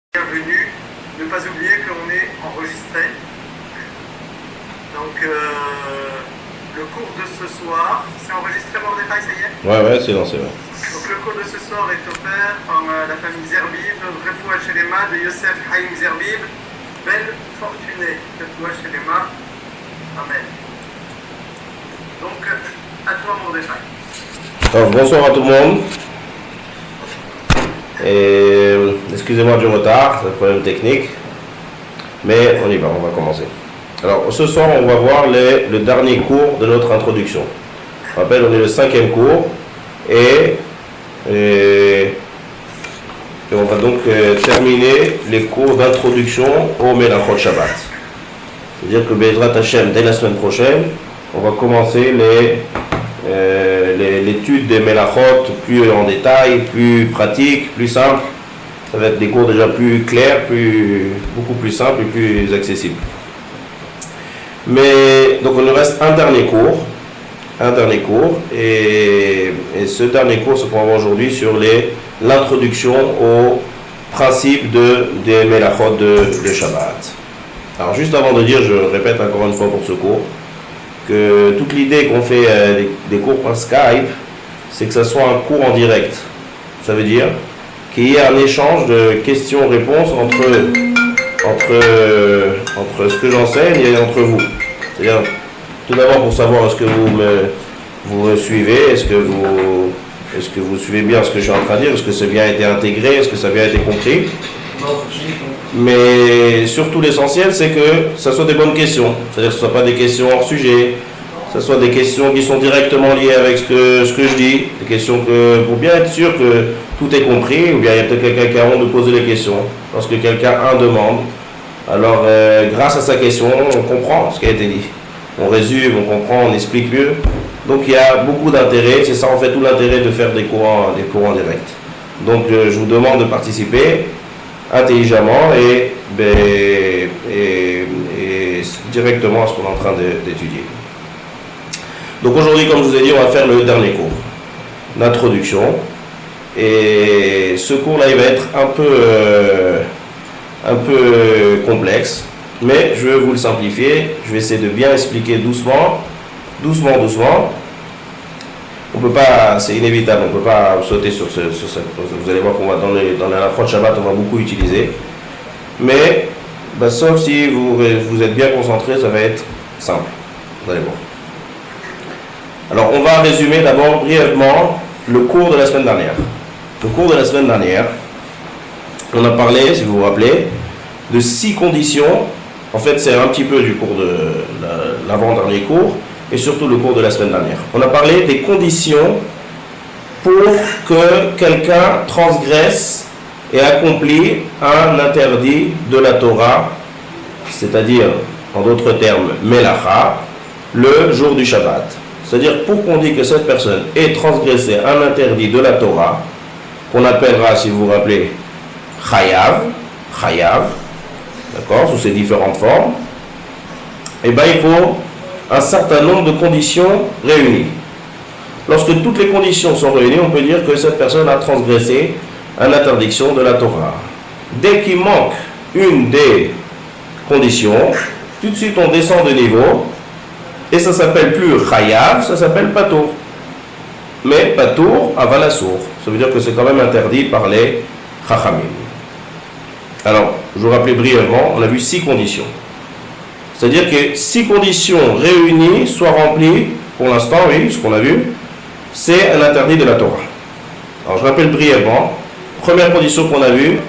Bienvenue, ne pas oublier qu'on est enregistré. Donc le cours de ce soir, c'est enregistré Mordechai, ça y est? Ouais, c'est lancé. Ouais. Donc le cours de ce soir est offert par la famille Zerbib, Refoua Shelema de Yosef Haïm Zerbib, Ben Fortuné, Refoua Shelema. Amen. Donc à toi Mordechai. Alors, bonsoir à tout le monde. Et excusez-moi du retard, c'est un problème technique, mais on y va, on va commencer. Alors ce soir on va voir le dernier cours de notre introduction. Je rappelle, on est le 5e cours et on va donc terminer les cours d'introduction au Melachot Shabbat. C'est-à-dire que Bezrat Hashem, dès la semaine prochaine, on va commencer l'étude des Melachot plus en détail, plus pratique, plus simple. Ça va être des cours déjà plus clairs, beaucoup plus simples et plus accessibles. Mais donc il nous reste un dernier cours, et ce dernier cours, c'est qu'on va voir aujourd'hui sur l'introduction au principe des Melachot de Shabbat. Alors juste avant de dire, je répète encore une fois pour ce cours, que toute l'idée qu'on fait des cours par Skype, c'est que ça soit un cours en direct. Ça veut dire qu'il y ait un échange de questions-réponses entre ce que j'enseigne et entre vous. C'est-à-dire, tout d'abord pour savoir est-ce que vous me suivez, est-ce que vous suivez bien ce que je suis en train de dire, est-ce que ça a bien été intégré, est-ce que ça a bien été compris. Mais surtout l'essentiel, c'est que ça soit des bonnes questions. C'est-à-dire que ce ne soit pas des questions hors sujet, que ce soit des questions qui sont directement liées avec ce que je dis, des questions pour bien être sûr que tout est compris, ou bien il y a peut-être quelqu'un qui a honte de poser les questions. Lorsque quelqu'un demande, alors grâce à sa question, on comprend ce qui a été dit. On résume, on comprend, on explique mieux. Donc il y a beaucoup d'intérêt, c'est ça en fait tout l'intérêt de faire des cours en direct. Donc je vous demande de participer intelligemment et directement à ce qu'on est en train d'étudier. Donc aujourd'hui, comme je vous ai dit, on va faire le dernier cours d'introduction. Et ce cours-là, il va être un peu complexe, mais je vais vous le simplifier. Je vais essayer de bien expliquer doucement. On peut pas, c'est inévitable, on ne peut pas sauter sur cette. Vous allez voir qu'on va dans la approche Shabbat, on va beaucoup utiliser. Mais, sauf si vous êtes bien concentré, ça va être simple. Vous allez voir. Alors, on va résumer d'abord brièvement le cours de la semaine dernière. Le cours de la semaine dernière, on a parlé, si vous vous rappelez, de 6 conditions. En fait, c'est un petit peu du cours de l'avant-dernier cours, et surtout le cours de la semaine dernière. On a parlé des conditions pour que quelqu'un transgresse et accomplit un interdit de la Torah, c'est-à-dire, en d'autres termes, Melacha, le jour du Shabbat. C'est-à-dire, pour qu'on dise que cette personne ait transgressé un interdit de la Torah, qu'on appellera, si vous vous rappelez, Chayav, d'accord, sous ses différentes formes, il faut un certain nombre de conditions réunies. Lorsque toutes les conditions sont réunies, on peut dire que cette personne a transgressé une interdiction de la Torah. Dès qu'il manque une des conditions, tout de suite on descend de niveau, et ça s'appelle plus Chayav, ça s'appelle Patour. Mais Patour aval assour. Ça veut dire que c'est quand même interdit par les Chachamim. Alors, je vous rappelle brièvement, on a vu 6 conditions. C'est-à-dire que 6 conditions réunies soient remplies, pour l'instant, oui, ce qu'on a vu, c'est un interdit de la Torah. Alors, je rappelle brièvement, première condition qu'on a vue,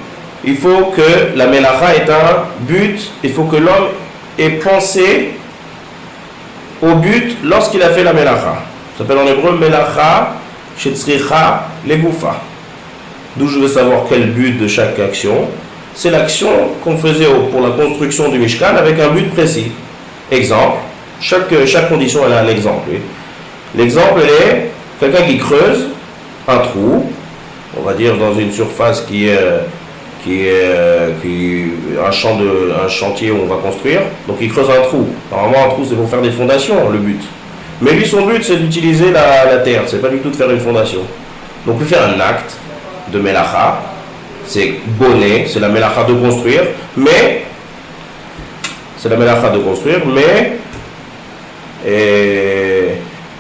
il faut que la Melacha ait un but, il faut que l'homme ait pensé au but lorsqu'il a fait la Melacha. Ça s'appelle en hébreu Melacha Shetzricha Legoufa. D'où je veux savoir quel but de chaque action. C'est l'action qu'on faisait pour la construction du Mishkan avec un but précis. Exemple, chaque condition elle a un exemple. Oui. L'exemple est quelqu'un qui creuse un trou, on va dire dans une surface qui est un chantier où on va construire. Donc il creuse un trou. Normalement un trou c'est pour faire des fondations, le but. Mais lui son but c'est d'utiliser la terre, c'est pas du tout de faire une fondation. Donc il fait un acte de Melacha. c'est bonnet, c'est la melacha de construire, mais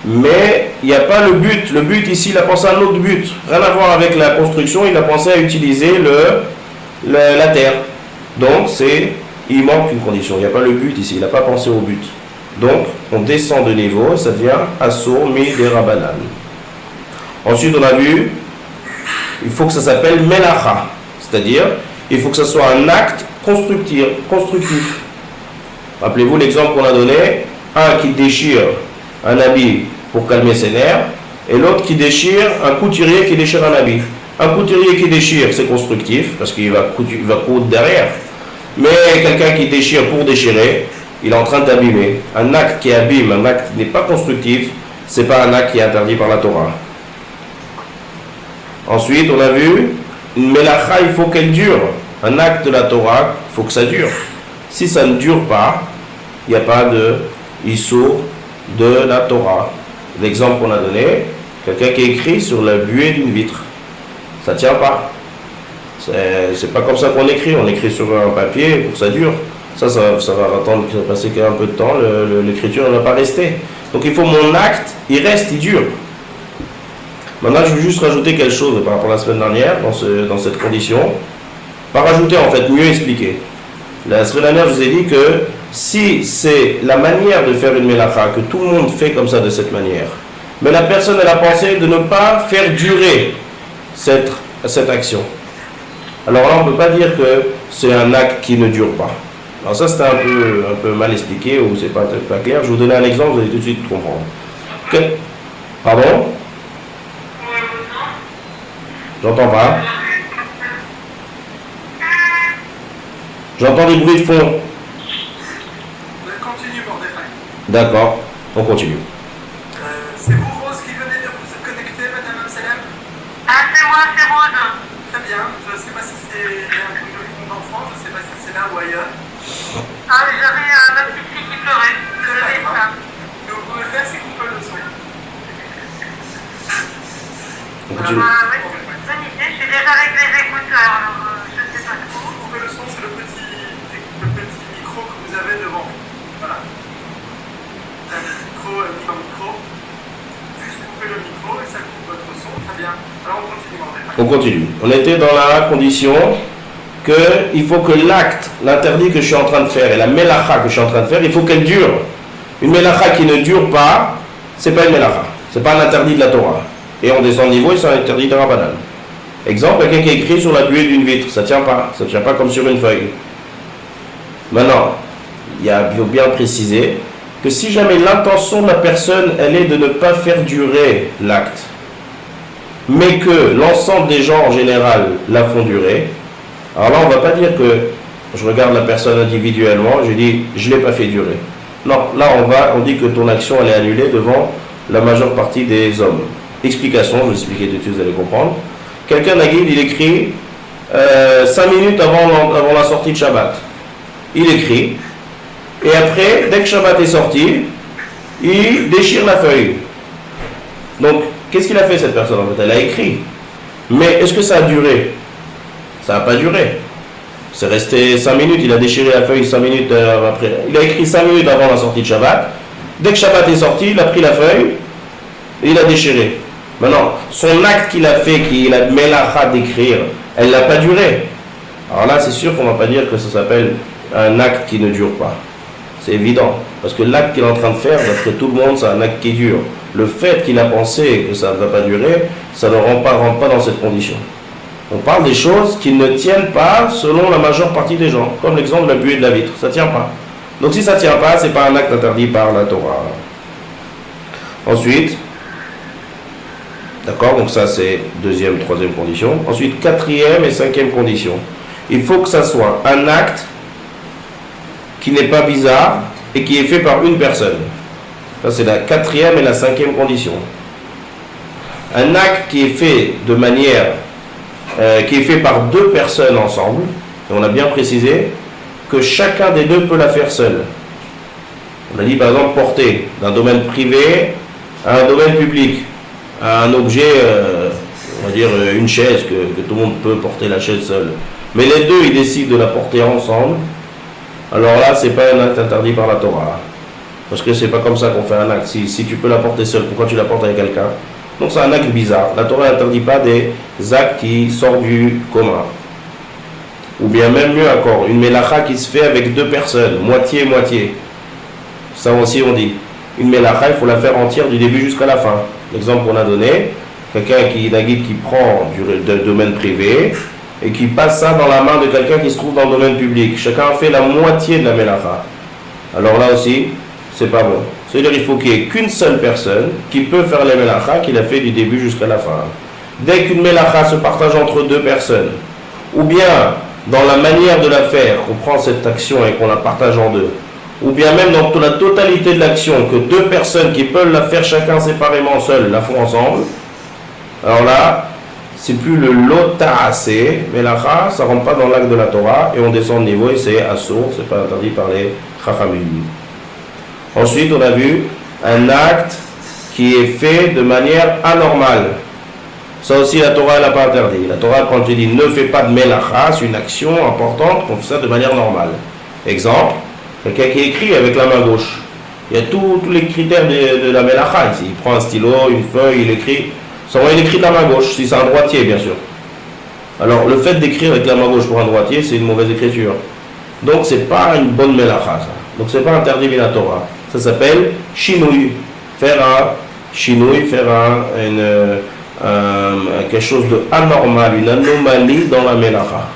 il n'y a pas le but. Le but ici, il a pensé à un autre but. Rien à voir avec la construction, il a pensé à utiliser la terre. Donc, il manque une condition. Il n'y a pas le but ici, il n'a pas pensé au but. Donc, on descend de niveau, ça devient Asur Miderabanan. Ensuite, on a vu, il faut que ça s'appelle Melacha. C'est-à-dire, il faut que ce soit un acte constructif. Rappelez-vous l'exemple qu'on a donné, un qui déchire un habit pour calmer ses nerfs, et l'autre qui déchire, un couturier qui déchire un habit. Un couturier qui déchire, c'est constructif, parce qu'il va coudre derrière. Mais quelqu'un qui déchire pour déchirer, il est en train d'abîmer. Un acte qui abîme, un acte qui n'est pas constructif, c'est pas un acte qui est interdit par la Torah. Ensuite, on a vu, une melacha, il faut qu'elle dure. Un acte de la Torah, il faut que ça dure. Si ça ne dure pas, il n'y a pas de issur de la Torah. L'exemple qu'on a donné, quelqu'un qui écrit sur la buée d'une vitre. Ça ne tient pas. C'est pas comme ça qu'on écrit. On écrit sur un papier pour que ça dure. Ça va attendre qu'il va passer un peu de temps. L'écriture ne va pas rester. Donc il faut mon acte, il reste, il dure. Maintenant, je veux juste rajouter quelque chose par rapport à la semaine dernière, dans cette condition. Pas rajouter, en fait, mieux expliquer. La semaine dernière, je vous ai dit que si c'est la manière de faire une melacha, que tout le monde fait comme ça de cette manière, mais la personne elle a pensé de ne pas faire durer cette action. Alors là, on ne peut pas dire que c'est un acte qui ne dure pas. Alors ça, c'était un peu mal expliqué ou c'est pas clair. Je vais vous donner un exemple, vous allez tout de suite comprendre. Pardon? J'entends pas. J'entends des bruits de fond. Continue, bordel. D'accord, on continue. C'est vous, Rose, qui venez de vous connecter, Madame Amsalem? Ah, c'est moi, c'est Rose. Très bien. Je ne sais pas si c'est un truc de fond d'enfant, je ne sais pas si c'est là ou ailleurs. Ah, j'avais ma petite fille qui pleurait. Je l'avais ça. Ce que vous pouvez faire, c'est couper le son. On continue. Oui, bonne idée. Je suis déjà avec les écouteurs, alors je ne sais pas trop. Couper le son, c'est le petit micro que vous avez devant. Voilà. Un micro. Juste couper le micro et ça coupe votre son. Très bien. Alors on continue. On continue. On était dans la condition qu'il faut que l'acte, l'interdit que je suis en train de faire et la melacha que je suis en train de faire, il faut qu'elle dure. Une melacha qui ne dure pas, c'est pas une melacha. C'est pas un interdit de la Torah. Et on descend de niveau et c'est un interdit de Rabbanan. Exemple, quelqu'un qui écrit sur la buée d'une vitre, ça tient pas. Ça tient pas comme sur une feuille. Maintenant, il faut bien préciser que si jamais l'intention de la personne, elle est de ne pas faire durer l'acte, mais que l'ensemble des gens en général la font durer, alors là on ne va pas dire que je regarde la personne individuellement, je dis je ne l'ai pas fait durer. Non, là on dit que ton action elle est annulée devant la majeure partie des hommes. Explication, je vais expliquer tout de suite, vous allez comprendre. Quelqu'un Naguid, il écrit 5 minutes avant la sortie de Shabbat. Il écrit, et après, dès que Shabbat est sorti, il déchire la feuille. Donc, qu'est-ce qu'il a fait cette personne en fait? Elle a écrit. Mais est-ce que ça a duré? Ça n'a pas duré. C'est resté 5 minutes, il a déchiré la feuille 5 minutes après. Il a écrit 5 minutes avant la sortie de Shabbat. Dès que Shabbat est sorti, il a pris la feuille et il a déchiré. Maintenant, son acte qu'il a fait, qu'il a melacha d'écrire, elle n'a pas duré. Alors là, c'est sûr qu'on ne va pas dire que ça s'appelle un acte qui ne dure pas. C'est évident. Parce que l'acte qu'il est en train de faire, d'après tout le monde, c'est un acte qui dure. Le fait qu'il a pensé que ça ne va pas durer, ça ne rentre pas dans cette condition. On parle des choses qui ne tiennent pas selon la majeure partie des gens. Comme l'exemple de la buée de la vitre. Ça ne tient pas. Donc si ça ne tient pas, ce n'est pas un acte interdit par la Torah. Ensuite, d'accord, donc ça c'est deuxième, troisième condition. Ensuite, quatrième et cinquième condition. Il faut que ça soit un acte qui n'est pas bizarre et qui est fait par une personne. Ça c'est la quatrième et la cinquième condition. Un acte qui est fait de manière, qui est fait par deux personnes ensemble, et on a bien précisé que chacun des deux peut la faire seul. On a dit par exemple porter d'un domaine privé à un domaine public, à un objet on va dire une chaise, que tout le monde peut porter la chaise seule, mais les deux ils décident de la porter ensemble, alors là c'est pas un acte interdit par la Torah. Parce que c'est pas comme ça qu'on fait un acte. Si tu peux la porter seule, pourquoi tu la portes avec quelqu'un? Donc c'est un acte bizarre. La Torah n'interdit pas des actes qui sortent du commun. Ou bien même mieux encore, une mélacha qui se fait avec deux personnes, moitié-moitié. Ça aussi on dit. Une mélacha, il faut la faire entière du début jusqu'à la fin. L'exemple qu'on a donné, quelqu'un qui prend du domaine privé et qui passe ça dans la main de quelqu'un qui se trouve dans le domaine public. Chacun fait la moitié de la mélacha. Alors là aussi, c'est pas bon. C'est-à-dire qu'il faut qu'il n'y ait qu'une seule personne qui peut faire la mélacha, qui l'a fait du début jusqu'à la fin. Dès qu'une mélacha se partage entre deux personnes, ou bien dans la manière de la faire, qu'on prend cette action et qu'on la partage en deux, ou bien même dans la totalité de l'action, que deux personnes qui peuvent la faire chacun séparément seul la font ensemble, alors là, c'est plus le lota'ase, mélacha, ça ne rentre pas dans l'acte de la Torah, et on descend de niveau et c'est assour, c'est pas interdit par les chachamim. Ensuite, on a vu un acte qui est fait de manière anormale. Ça aussi, la Torah n'a pas interdit. La Torah, quand tu dis ne fais pas de mélacha, c'est une action importante, qu'on fait ça de manière normale. Exemple, quelqu'un qui écrit avec la main gauche. Il y a tous les critères de la mélacha ici. Il prend un stylo, une feuille, il écrit. Il écrit de la main gauche, si c'est un droitier, bien sûr. Alors, le fait d'écrire avec la main gauche pour un droitier, c'est une mauvaise écriture. Donc, c'est pas une bonne mélacha, ça. Donc, c'est pas interdit par la Torah. Ça s'appelle shinouï. Faire un shinouï, faire quelque chose de anormal, une anomalie dans la mélacha.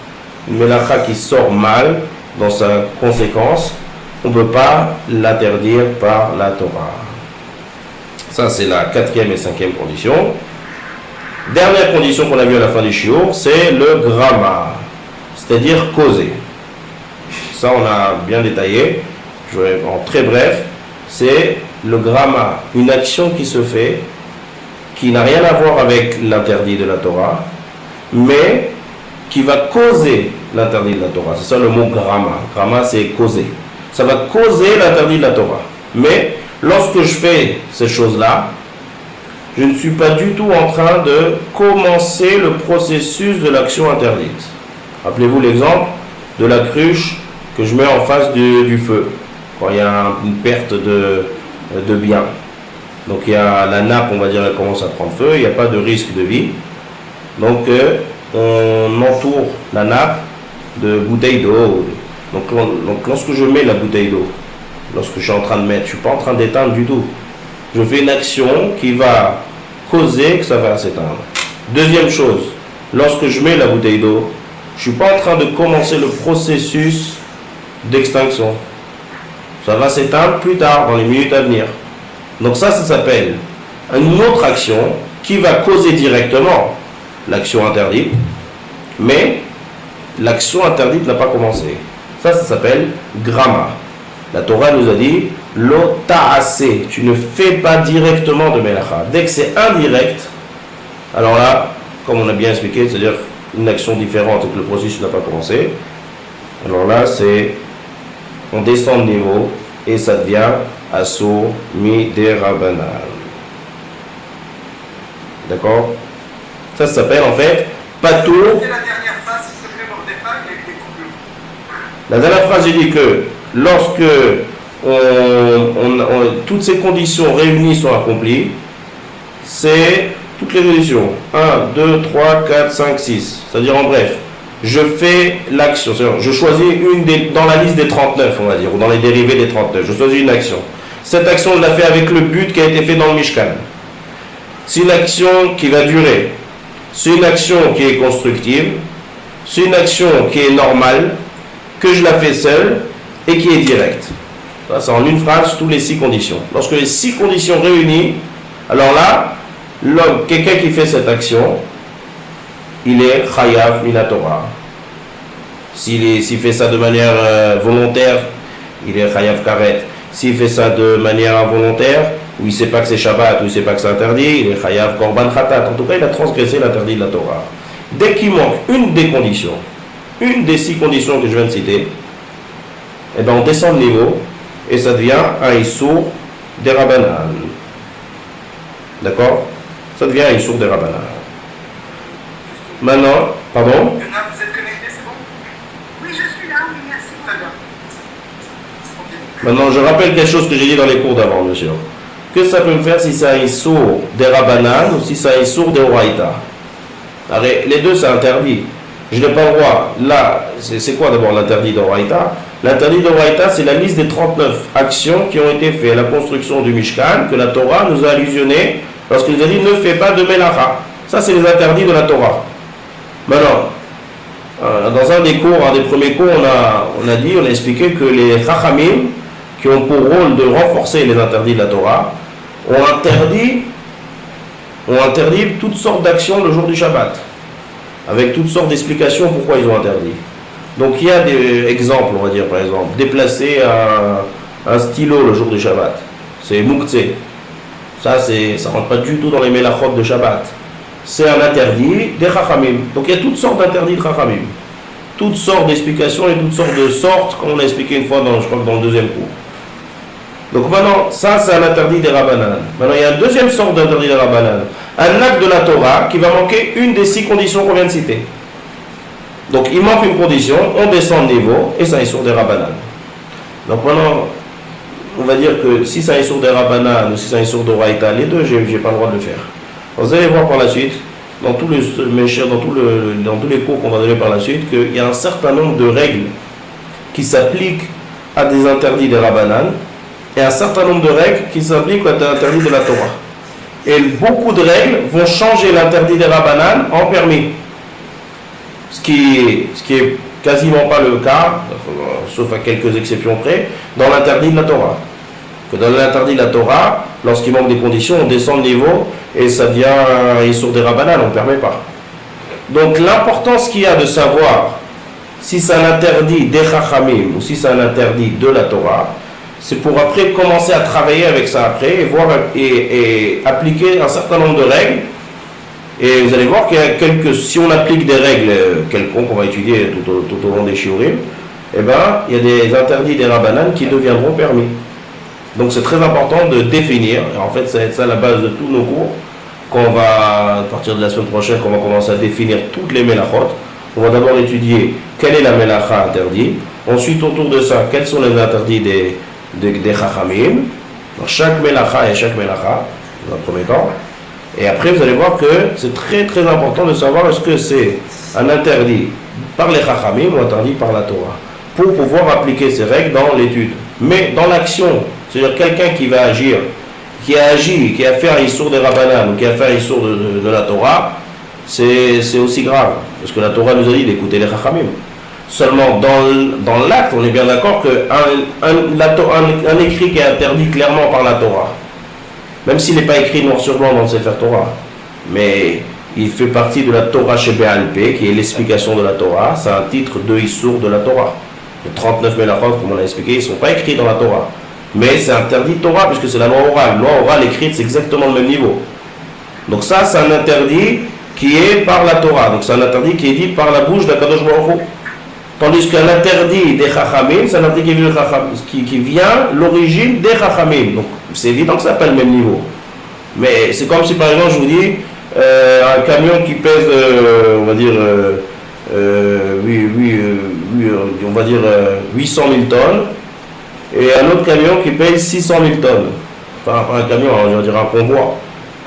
Une mélacha qui sort mal dans sa conséquence, on ne peut pas l'interdire par la Torah. Ça, c'est la 4e et 5e condition. Dernière condition qu'on a vue à la fin du shiur, c'est le gramma, c'est-à-dire causer. Ça, on a bien détaillé. Je vais en très bref. C'est le gramma, une action qui se fait, qui n'a rien à voir avec l'interdit de la Torah, mais qui va causer l'interdit de la Torah. C'est ça le mot gramma. Gramma, c'est causer. Ça va causer l'interdit de la Torah. Mais lorsque je fais ces choses-là, je ne suis pas du tout en train de commencer le processus de l'action interdite. Rappelez-vous l'exemple de la cruche que je mets en face du feu, quand il y a une perte de biens. Donc il y a la nappe, on va dire, elle commence à prendre feu, il n'y a pas de risque de vie. Donc on entoure la nappe de bouteilles d'eau. Donc lorsque je mets la bouteille d'eau, lorsque je suis en train de mettre, je ne suis pas en train d'éteindre du tout. Je fais une action qui va causer que ça va s'éteindre. Deuxième chose, lorsque je mets la bouteille d'eau, je ne suis pas en train de commencer le processus d'extinction. Ça va s'éteindre plus tard, dans les minutes à venir. Donc ça s'appelle une autre action qui va causer directement l'action interdite, mais l'action interdite n'a pas commencé. Ça s'appelle gramma. La Torah nous a dit lo ta'ase, tu ne fais pas directement de melacha. Dès que c'est indirect, alors là, comme on a bien expliqué, c'est-à-dire une action différente et que le processus n'a pas commencé, alors là c'est on descend de niveau et ça devient assour midirabanan. D'accord? Ça s'appelle en fait patour. C'est la dernière phrase, s'il te plaît, Mordechai, avec les coupures. La dernière phrase, j'ai dit que lorsque toutes ces conditions réunies sont accomplies, c'est toutes les conditions. 1, 2, 3, 4, 5, 6. C'est-à-dire en bref, je fais l'action. C'est-à-dire, je choisis dans la liste des 39, on va dire, ou dans les dérivés des 39. Je choisis une action. Cette action, je la fais avec le but qui a été fait dans le Mishkan. C'est une action qui va durer. C'est une action qui est constructive. C'est une action qui est normale, que je la fais seule et qui est directe. Ça, c'est en une phrase, toutes les 6 conditions. Lorsque les 6 conditions réunies, alors là, quelqu'un qui fait cette action, il est chayav minatora. S'il fait ça de manière volontaire, il est chayav karet. S'il fait ça de manière involontaire, ou il ne sait pas que c'est Shabbat, ou il ne sait pas que c'est interdit, il est chayav korban khatat. En tout cas, il a transgressé l'interdit de la Torah. Dès qu'il manque une des conditions, une des 6 conditions que je viens de citer, eh bien on descend de niveau et ça devient un issour des Rabbanan. D'accord? Ça devient un issour des Rabbanan. Maintenant, pardon? Yona, vous êtes connecté, c'est bon? Oui, je suis là, oui, merci. Très bien. Ok. Maintenant, je rappelle quelque chose que j'ai dit dans les cours d'avant, monsieur. Que ça peut me faire si c'est un issour des Rabanan ou si c'est un issour des Oraïta? Les deux, c'est interdit. Je n'ai pas le droit. Là, c'est quoi d'abord l'interdit d'Oraïta? L'interdit d'Oraïta, c'est la liste des 39 actions qui ont été faites à la construction du Mishkan, que la Torah nous a allusionné lorsqu'il nous a dit ne fais pas de Melacha. Ça, c'est les interdits de la Torah. Maintenant, dans un des cours, un des premiers cours, on a expliqué que les Chachamim, qui ont pour rôle de renforcer les interdits de la Torah, ont interdit toutes sortes d'actions le jour du Shabbat, avec toutes sortes d'explications pourquoi ils ont interdit. Donc il y a des exemples, on va dire par exemple, déplacer un stylo le jour du Shabbat, c'est Moukhtse. Ça ne rentre pas du tout dans les Melachot de Shabbat. C'est un interdit des Chachamim. Donc il y a toutes sortes d'interdits de Chachamim. Toutes sortes d'explications et toutes sortes de sortes, comme on l'a expliqué une fois je crois que dans le deuxième cours. Donc maintenant, ça c'est un interdit des Rabbanan. Maintenant il y a une deuxième sorte d'interdit des Rabbanan. Un acte de la Torah qui va manquer une des 6 conditions qu'on vient de citer. Donc il manque une condition, on descend de niveau et ça est sur des Rabbanan. Donc maintenant, on va dire que si ça est sur des Rabbanan ou si ça est sur d'Oraïta, les deux, j'ai pas le droit de le faire. Vous allez voir par la suite, dans tous les cours qu'on va donner par la suite, qu'il y a un certain nombre de règles qui s'appliquent à des interdits des Rabbanan et un certain nombre de règles qui s'appliquent à des interdits de la Torah. Et beaucoup de règles vont changer l'interdit des Rabbanan en permis. Ce qui est quasiment pas le cas, sauf à quelques exceptions près, dans l'interdit de la Torah. Que dans l'interdit de la Torah, lorsqu'il manque des conditions, on descend de niveau et ça devient sur des Rabbanan, on ne permet pas. Donc l'importance qu'il y a de savoir si c'est un interdit des Chachamim ou si c'est un interdit de la Torah, c'est pour après commencer à travailler avec ça après et voir et appliquer un certain nombre de règles. Et vous allez voir qu'il y a si on applique des règles quelconques qu'on va étudier tout au long des shiurim, eh ben, il y a des interdits des Rabbanan qui deviendront permis. Donc c'est très important de définir, et en fait ça va être ça la base de tous nos cours, qu'on va, à partir de la semaine prochaine, qu'on va commencer à définir toutes les Melachot. On va d'abord étudier quelle est la Melacha interdite, ensuite autour de ça, quels sont les interdits des Chachamim, dans chaque Melacha et chaque Melacha, dans un premier temps. Et après, vous allez voir que c'est très très important de savoir est-ce que c'est un interdit par les Chachamim ou interdit par la Torah, pour pouvoir appliquer ces règles dans l'étude. Mais dans l'action, c'est-à-dire quelqu'un qui va agir, qui a agi, qui a fait un issour des Rabbanan ou qui a fait un issour de la Torah, c'est aussi grave. Parce que la Torah nous a dit d'écouter les Chachamim. Seulement, dans l'acte, on est bien d'accord qu'un écrit qui est interdit clairement par la Torah, même s'il n'est pas écrit noir sur blanc dans le Sefer Torah, mais il fait partie de la Torah chez Béalpé, qui est l'explication de la Torah, c'est un titre de Issour de la Torah. Les 39 Melachot, comme on l'a expliqué, ils ne sont pas écrits dans la Torah. Mais c'est interdit de Torah, puisque c'est la loi orale. La loi orale écrite, c'est exactement le même niveau. Donc ça, c'est un interdit qui est par la Torah. Donc c'est un interdit qui est dit par la bouche d'Akadosh Baruch Hu. Tandis qu'un interdit des Chachamim, c'est un interdit qui vient l'origine des Chachamim. Donc c'est évident que ça n'a pas le même niveau. Mais c'est comme si par exemple je vous dis un camion qui pèse, on va dire, on va dire 800 000 tonnes et un autre camion qui pèse 600 000 tonnes. Enfin, pas un camion, on va dire un convoi.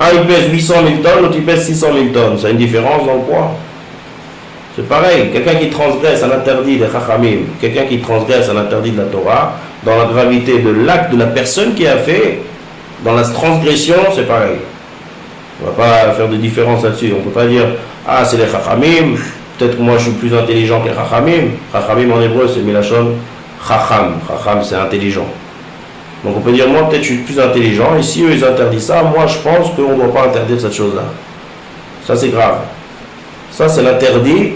Un il pèse 800 000 tonnes, l'autre il pèse 600 000 tonnes. Ça a une différence dans le poids. C'est pareil, quelqu'un qui transgresse un interdit des Chachamim, quelqu'un qui transgresse un interdit de la Torah, dans la gravité de l'acte de la personne qui a fait, dans la transgression, c'est pareil. On ne va pas faire de différence là-dessus. On ne peut pas dire, ah c'est les Chachamim, peut-être que moi je suis plus intelligent que les Chachamim. Chachamim en hébreu c'est Milachon Chacham. Chacham c'est intelligent. Donc on peut dire, moi peut-être je suis plus intelligent, et si eux ils interdisent ça, moi je pense qu'on ne doit pas interdire cette chose-là. Ça c'est grave. Ça c'est l'interdit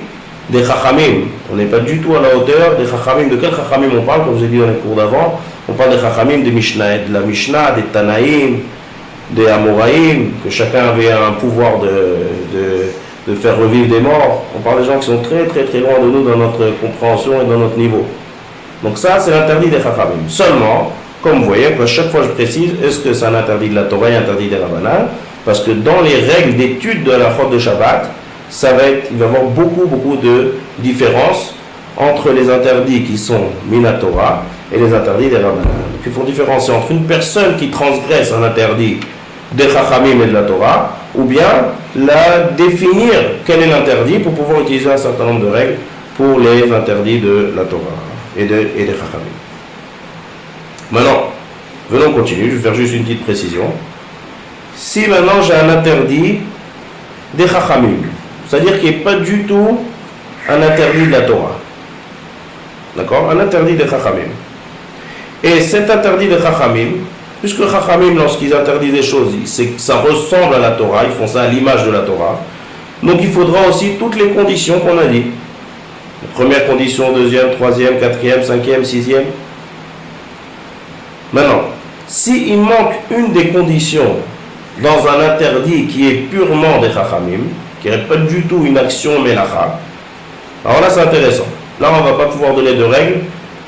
des Chachamim. On n'est pas du tout à la hauteur des Chachamim. De quel Chachamim on parle, comme je vous ai dit dans les cours d'avant? On parle des Chachamim des Mishnah, de la Mishnah, des Tanaïm, des Amoraïm, que chacun avait un pouvoir de faire revivre des morts. On parle des gens qui sont très très très loin de nous dans notre compréhension et dans notre niveau. Donc ça c'est l'interdit des Chachamim. Seulement, comme vous voyez, à chaque fois je précise, est-ce que c'est un interdit de la Torah et un interdit des Rabbanan? Parce que dans les règles d'étude de la Chod de Shabbat, il va y avoir beaucoup de différences entre les interdits qui sont Minatora et les interdits des Rabbanan. Il faut différencier entre une personne qui transgresse un interdit des Chachamim et de la Torah, ou bien définir quel est l'interdit pour pouvoir utiliser un certain nombre de règles pour les interdits de la Torah et des Chachamim. Maintenant, venons continuer, je vais faire juste une petite précision. Si maintenant j'ai un interdit des Chachamim, c'est-à-dire qu'il n'est pas du tout un interdit de la Torah, d'accord? Un interdit des Chachamim. Et cet interdit des Chachamim, puisque Chachamim, lorsqu'ils interdisent des choses, ça ressemble à la Torah, ils font ça à l'image de la Torah, donc il faudra aussi toutes les conditions qu'on a dit. Première condition, deuxième, troisième, quatrième, cinquième, sixième. Maintenant, s'il manque une des conditions dans un interdit qui est purement des Chachamim, qui n'est pas du tout une action Melacha, alors là c'est intéressant. Là on ne va pas pouvoir donner de règles.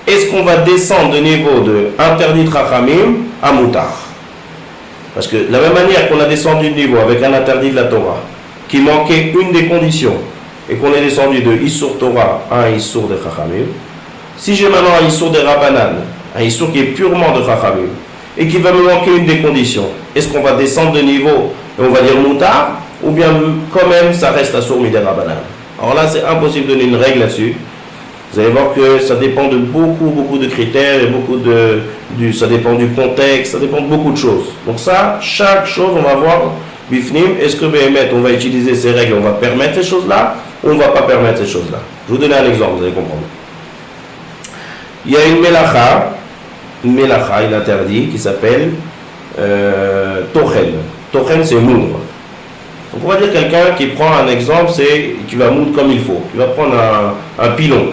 Est-ce qu'on va descendre de niveau de interdit de Chachamim à Moutar? Parce que de la même manière qu'on a descendu de niveau avec un interdit de la Torah, qui manquait une des conditions, et qu'on est descendu de Issour Torah à un Issour de Chachamim, si j'ai maintenant un Issour de Rabbanan, un Issour qui est purement de Chachamim, et qui va me manquer une des conditions, est-ce qu'on va descendre de niveau et on va dire Moutar, ou bien quand même ça reste Assour Midei Rabbanan? Alors là c'est impossible de donner une règle là-dessus. Vous allez voir que ça dépend de beaucoup de critères et ça dépend du contexte, ça dépend de beaucoup de choses. Donc ça, chaque chose, on va voir, Bifnim, est-ce que Béhémet, on va utiliser ces règles, on va permettre ces choses-là, ou on ne va pas permettre ces choses-là. Je vais vous donner un exemple, vous allez comprendre. Il y a une Melacha, il interdit, qui s'appelle Tochen. Tochen, c'est moudre. Donc on va dire quelqu'un qui prend un exemple, c'est qui va moudre comme il faut. Il va prendre un pilon,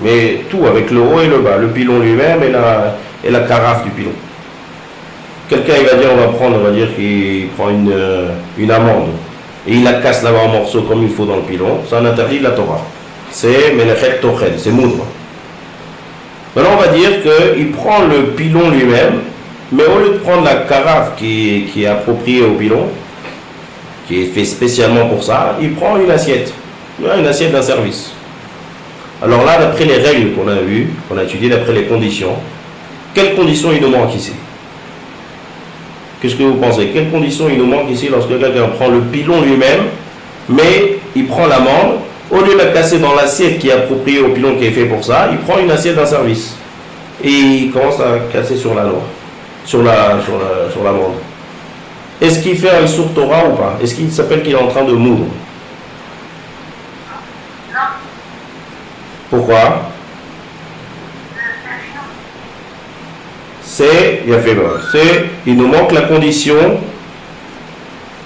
mais tout avec le haut et le bas, le pilon lui-même et la carafe du pilon. Quelqu'un il va dire qu'il prend une amande et il la casse là-bas en morceaux comme il faut dans le pilon, c'est un interdit de la Torah. C'est Melechet Tochen, c'est moudre. Maintenant on va dire qu'il prend le pilon lui-même, mais au lieu de prendre la carafe qui est appropriée au pilon, qui est fait spécialement pour ça, il prend une assiette d'un service. Alors là, d'après les règles qu'on a vues, qu'on a étudiées, d'après les conditions, quelles conditions il nous manque ici? Qu'est-ce que vous pensez? Quelles conditions il nous manque ici lorsque quelqu'un prend le pilon lui-même, mais il prend l'amande, au lieu de la casser dans l'assiette qui est appropriée au pilon qui est fait pour ça, il prend une assiette d'un service. Et il commence à casser sur la noix, sur l'amande. Est-ce qu'il fait un Issour Torah ou pas? Est-ce qu'il s'appelle qu'il est en train de moudre? Non. Pourquoi? Il nous manque la condition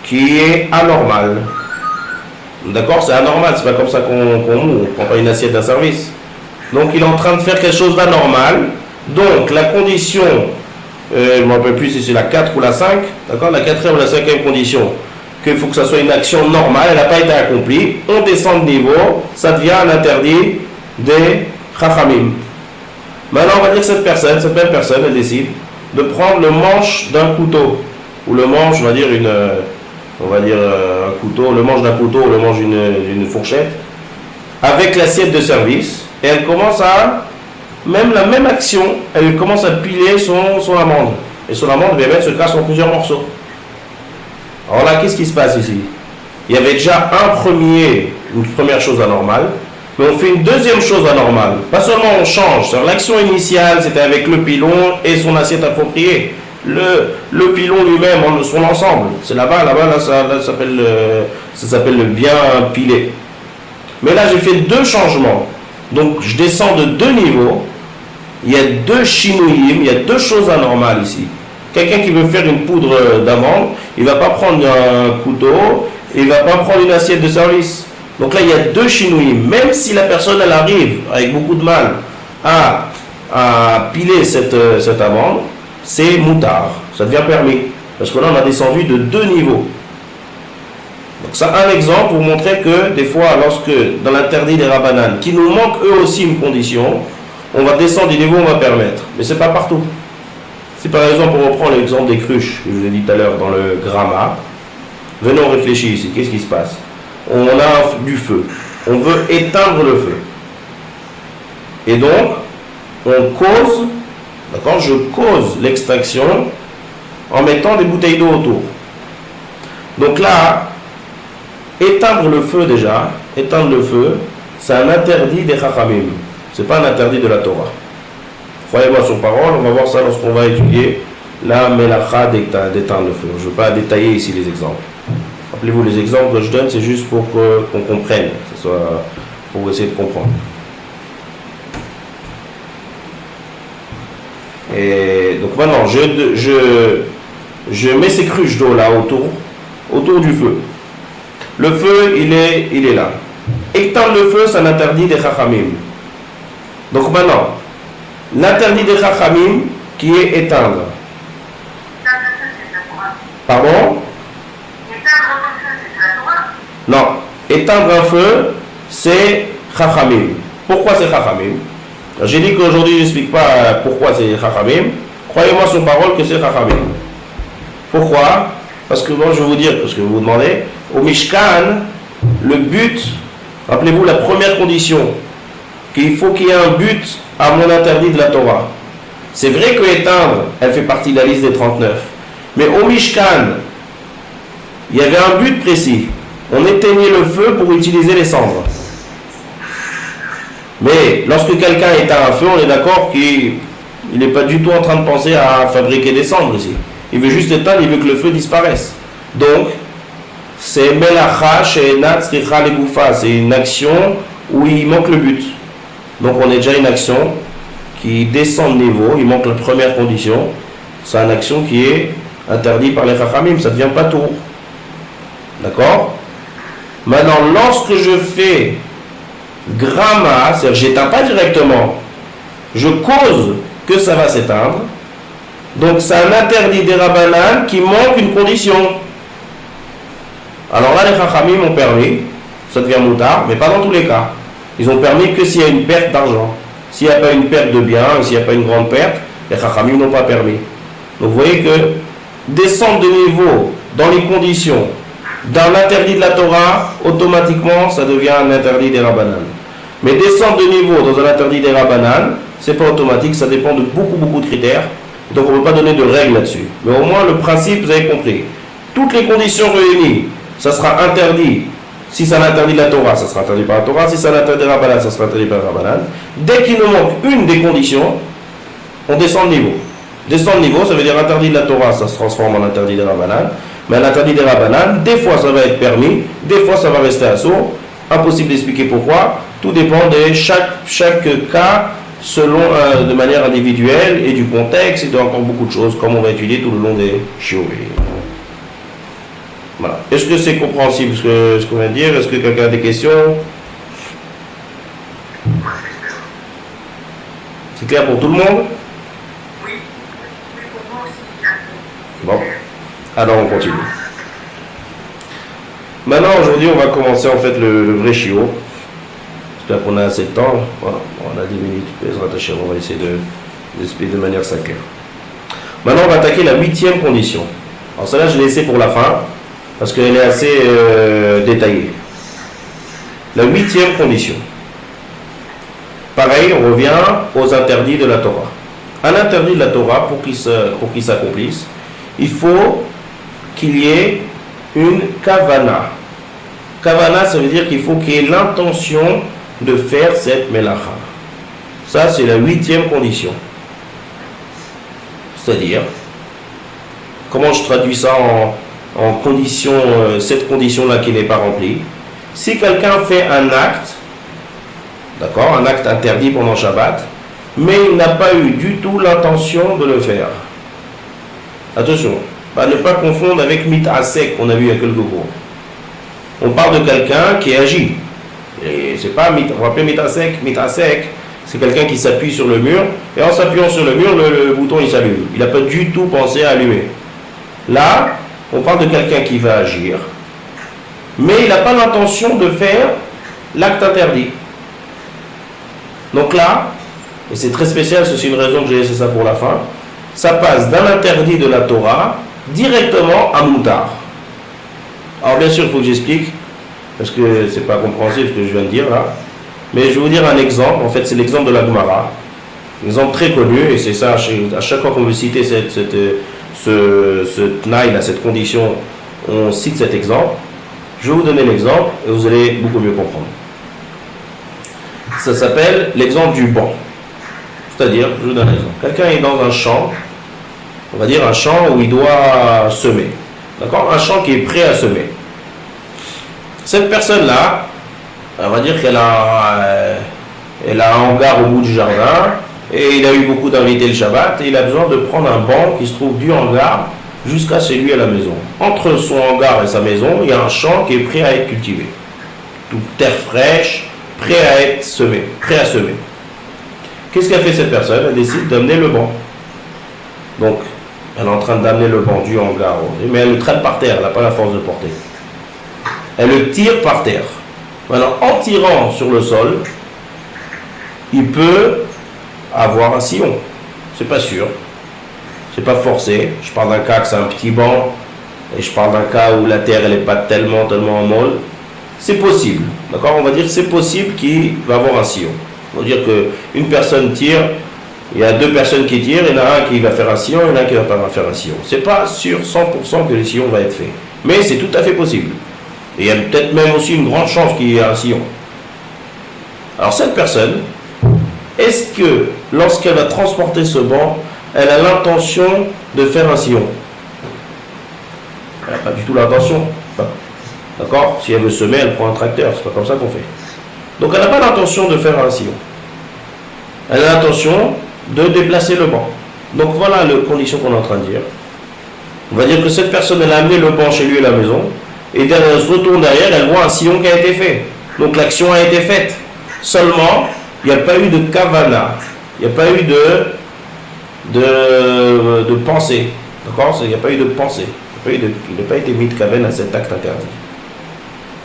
qui est anormale. D'accord? C'est anormal, c'est pas comme ça qu'on moudre, on ne prend pas une assiette d'un service. Donc il est en train de faire quelque chose d'anormal. Donc la condition, je ne me rappelle plus si c'est la 4 ou la 5, d'accord? La 4e ou la 5e condition, qu'il faut que ça soit une action normale, elle n'a pas été accomplie, on descend de niveau, ça devient un interdit des Chachamim. Maintenant, on va dire que cette même personne, elle décide de prendre le manche d'un couteau, ou le manche, on va dire un couteau, le manche d'un couteau, ou le manche d'une fourchette, avec l'assiette de service, et elle commence la même action, elle commence à piler son amande. Et son amande, se casse en plusieurs morceaux. Alors là, qu'est-ce qui se passe ici? Il y avait déjà une première chose anormale, mais on fait une deuxième chose anormale. Pas seulement on change, l'action initiale, c'était avec le pilon et son assiette appropriée. Le pilon lui-même, son ensemble, c'est là, ça s'appelle le bien pilé. Mais là, j'ai fait deux changements. Donc, je descends de 2 niveaux. Il y a 2 chinouïm, il y a 2 choses anormales ici. Quelqu'un qui veut faire une poudre d'amande, il ne va pas prendre un couteau, il ne va pas prendre une assiette de service. Donc là, il y a 2 chinouïm. Même si la personne, elle arrive avec beaucoup de mal à piler cette amande, c'est moutard, ça devient permis. Parce que là, on a descendu de 2 niveaux. Donc ça, un exemple pour montrer que des fois, lorsque dans l'interdit des Rabbanan, qui nous manque eux aussi une condition, on va descendre du niveau, on va permettre. Mais ce n'est pas partout. Si par exemple on reprend l'exemple des cruches, que je vous ai dit tout à l'heure dans le gramma, venons réfléchir ici, qu'est-ce qui se passe? on a du feu. On veut éteindre le feu. Et donc, on cause, d'accord, je cause l'extinction en mettant des bouteilles d'eau autour. Donc là, éteindre le feu déjà, éteindre le feu, c'est un interdit des Chachamim. Ce n'est pas un interdit de la Torah. Croyez-moi sur parole, on va voir ça lorsqu'on va étudier la Melacha d'éteindre le feu. Je ne veux pas détailler ici les exemples. Rappelez-vous, les exemples que je donne, c'est juste pour qu'on comprenne, que ce soit pour essayer de comprendre. Et donc maintenant, je mets ces cruches d'eau là autour du feu. Le feu, il est là. Éteindre le feu, c'est un interdit des Chachamim. Donc maintenant, l'interdit des Chachamim qui est éteindre. Pardon? Non, éteindre un feu, c'est Chachamim. Pourquoi c'est Chachamim? J'ai dit qu'aujourd'hui, je n'explique pas pourquoi c'est Chachamim. Croyez-moi sur parole que c'est Chachamim. Pourquoi? Parce que bon, je vais vous dire, parce que vous vous demandez, au Mishkan, le but, rappelez-vous la première condition, qu'il faut qu'il y ait un but à mon interdit de la Torah. C'est vrai que éteindre, elle fait partie de la liste des 39. Mais au Mishkan, il y avait un but précis. On éteignait le feu pour utiliser les cendres. Mais lorsque quelqu'un éteint un feu, on est d'accord qu'il n'est pas du tout en train de penser à fabriquer des cendres ici. Il veut juste éteindre, il veut que le feu disparaisse. Donc, c'est Melacha, She'enat Tzricha Legoufa. C'est une action où il manque le but. Donc, on est déjà une action qui descend de niveau. Il manque la première condition. C'est une action qui est interdite par les Chachamim. Ça ne devient pas tour. D'accord? Maintenant, lorsque je fais Grama, c'est-à-dire je n'éteins pas directement, je cause que ça va s'éteindre. Donc c'est un interdit des Rabbanan qui manque une condition. Alors là, les Chachamim ont permis, ça devient moutard, mais pas dans tous les cas. Ils ont permis que s'il y a une perte d'argent. S'il n'y a pas une perte de biens, s'il n'y a pas une grande perte, les Chachamim n'ont pas permis. Donc vous voyez que descendre de niveau dans les conditions d'un interdit de la Torah, automatiquement, ça devient un interdit des Rabbanan. Mais descendre de niveau dans un interdit des Rabbanan, c'est pas automatique, ça dépend de beaucoup de critères. Donc on ne peut pas donner de règles là-dessus. Mais au moins le principe, vous avez compris. Toutes les conditions réunies, ça sera interdit. Si c'est un interdit de la Torah, ça sera interdit par la Torah. Si c'est un interdit des Rabbanan, ça sera interdit par les Rabbanan. Dès qu'il nous manque une des conditions, on descend de niveau. Descendre de niveau, ça veut dire interdit de la Torah, ça se transforme en interdit des Rabbanan. Mais l'interdit des Rabbanan, des fois ça va être permis, des fois ça va rester à sourd. Impossible d'expliquer pourquoi. Tout dépend de chaque cas selon de manière individuelle et du contexte et de encore beaucoup de choses comme on va étudier tout le long des chiots. Voilà. Est-ce que c'est compréhensible ce qu'on vient de dire? Est-ce que quelqu'un a des questions? C'est clair pour tout le monde? Oui, pour moi aussi. Bon. Alors on continue. Maintenant aujourd'hui on va commencer en fait le vrai chiot. J'espère qu'on a assez de temps. Voilà. On a 10 minutes, on va essayer d'expliquer de manière ça claire. Maintenant on va attaquer la 8e condition. Alors celle-là je l'ai laissée pour la fin parce qu'elle est assez détaillée. La 8e condition. Pareil, on revient aux interdits de la Torah. Un interdit de la Torah, pour qu'il s'accomplisse, il faut qu'il y ait une kavana. Kavana, ça veut dire qu'il faut qu'il y ait l'intention de faire cette melacha. Ça, c'est la 8e condition. C'est-à-dire, comment je traduis ça en condition, cette condition-là qui n'est pas remplie? Si quelqu'un fait un acte, d'accord, un acte interdit pendant Shabbat, mais il n'a pas eu du tout l'intention de le faire. Attention, ne pas confondre avec mitasek qu'on a vu il y a quelques cours. On parle de quelqu'un qui agit. Et c'est pas, vous rappelez mitasek, c'est quelqu'un qui s'appuie sur le mur, et en s'appuyant sur le mur, le bouton il s'allume. Il n'a pas du tout pensé à allumer. Là, on parle de quelqu'un qui va agir, mais il n'a pas l'intention de faire l'acte interdit. Donc là, et c'est très spécial, c'est aussi une raison que j'ai laissé ça pour la fin, ça passe d'un interdit de la Torah directement à Moutar. Alors bien sûr, il faut que j'explique. parce que c'est pas compréhensible ce que je viens de dire là. Mais je vais vous dire un exemple. En fait, c'est l'exemple de la Gemara. Un exemple très connu, et c'est ça, à chaque fois qu'on veut citer ce tnaï, là, cette condition, on cite cet exemple. Je vais vous donner l'exemple et vous allez beaucoup mieux comprendre. Ça s'appelle l'exemple du banc. C'est-à-dire, je vous donne un exemple. Quelqu'un est dans un champ, on va dire un champ où il doit semer. D'accord? Un champ qui est prêt à semer. Cette personne-là, on va dire qu'elle a un hangar au bout du jardin et il a eu beaucoup d'invités le Shabbat et il a besoin de prendre un banc qui se trouve du hangar jusqu'à chez lui à la maison. Entre son hangar et sa maison, il y a un champ qui est prêt à être cultivé. Toute terre fraîche, prêt à être semé, prêt à semer. Qu'est-ce qu'a fait cette personne? Elle décide d'amener le banc. Donc, elle est en train d'amener le banc du hangar, mais elle le traîne par terre, elle n'a pas la force de porter. Elle le tire par terre. Maintenant, en tirant sur le sol, il peut avoir un sillon. C'est pas sûr. C'est pas forcé. Je parle d'un cas que c'est un petit banc, et je parle d'un cas où la terre elle n'est pas tellement molle. C'est possible. D'accord? On va dire que c'est possible qu'il va avoir un sillon. On va dire qu'une personne tire, il y a deux personnes qui tirent, il y en a un qui va faire un sillon, il y en a un qui va pas faire un sillon. C'est pas sûr 100% que le sillon va être fait. Mais c'est tout à fait possible. Et il y a peut-être même aussi une grande chance qu'il y ait un sillon. Alors cette personne, est-ce que lorsqu'elle va transporter ce banc, elle a l'intention de faire un sillon? Elle n'a pas du tout l'intention. D'accord? Si elle veut semer, elle prend un tracteur. C'est pas comme ça qu'on fait. Donc elle n'a pas l'intention de faire un sillon. Elle a l'intention de déplacer le banc. Donc voilà la condition qu'on est en train de dire. On va dire que cette personne, elle a amené le banc chez lui à la maison. Et elle se retourne derrière, elle voit un sillon qui a été fait. Donc l'action a été faite. Seulement, il n'y a pas eu de kavana. Il n'y a pas eu de pensée. D'accord? Il n'y a pas eu de pensée. Il n'a pas été mis de kaven à cet acte interdit.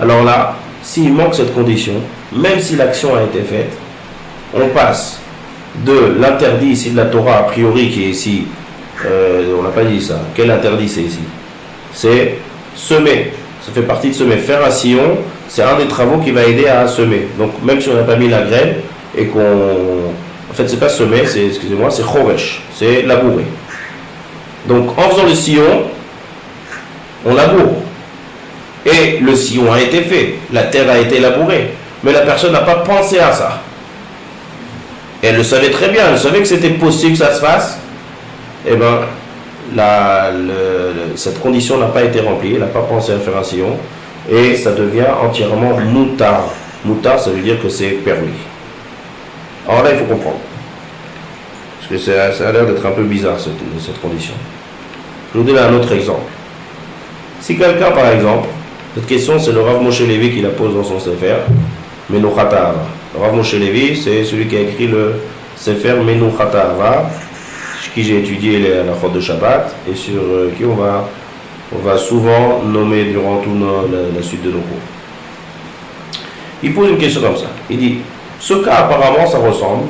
Alors là, s'il manque cette condition, même si l'action a été faite, on passe de l'interdit ici de la Torah, a priori, qui est ici, on n'a pas dit ça. Quel interdit c'est ici? C'est semer. Ça fait partie de semer. Faire un sillon, c'est un des travaux qui va aider à semer. Donc même si on n'a pas mis la graine et qu'on... En fait, c'est pas semer, c'est, excusez-moi, c'est choresh, c'est labourer. Donc en faisant le sillon, on laboure. Et le sillon a été fait, la terre a été labourée. Mais la personne n'a pas pensé à ça. Et elle le savait très bien, elle savait que c'était possible que ça se fasse. Eh bien, cette condition n'a pas été remplie, elle n'a pas pensé à faire un sillon. Et ça devient entièrement moutar. Moutar, ça veut dire que c'est permis. Alors là, il faut comprendre. Parce que ça a l'air d'être un peu bizarre, cette condition. Je vais vous donner un autre exemple. Si quelqu'un, par exemple, cette question, c'est le Rav Moshe Levi qui la pose dans son Sefer, Menuchat Ahava. Le Rav Moshe Levi, c'est celui qui a écrit le Sefer Menuchat Ahava, qui j'ai étudié la Chod de Shabbat, et sur qui on va souvent nommer durant toute la suite de nos cours. Il pose une question comme ça. Il dit, ce cas apparemment ça ressemble,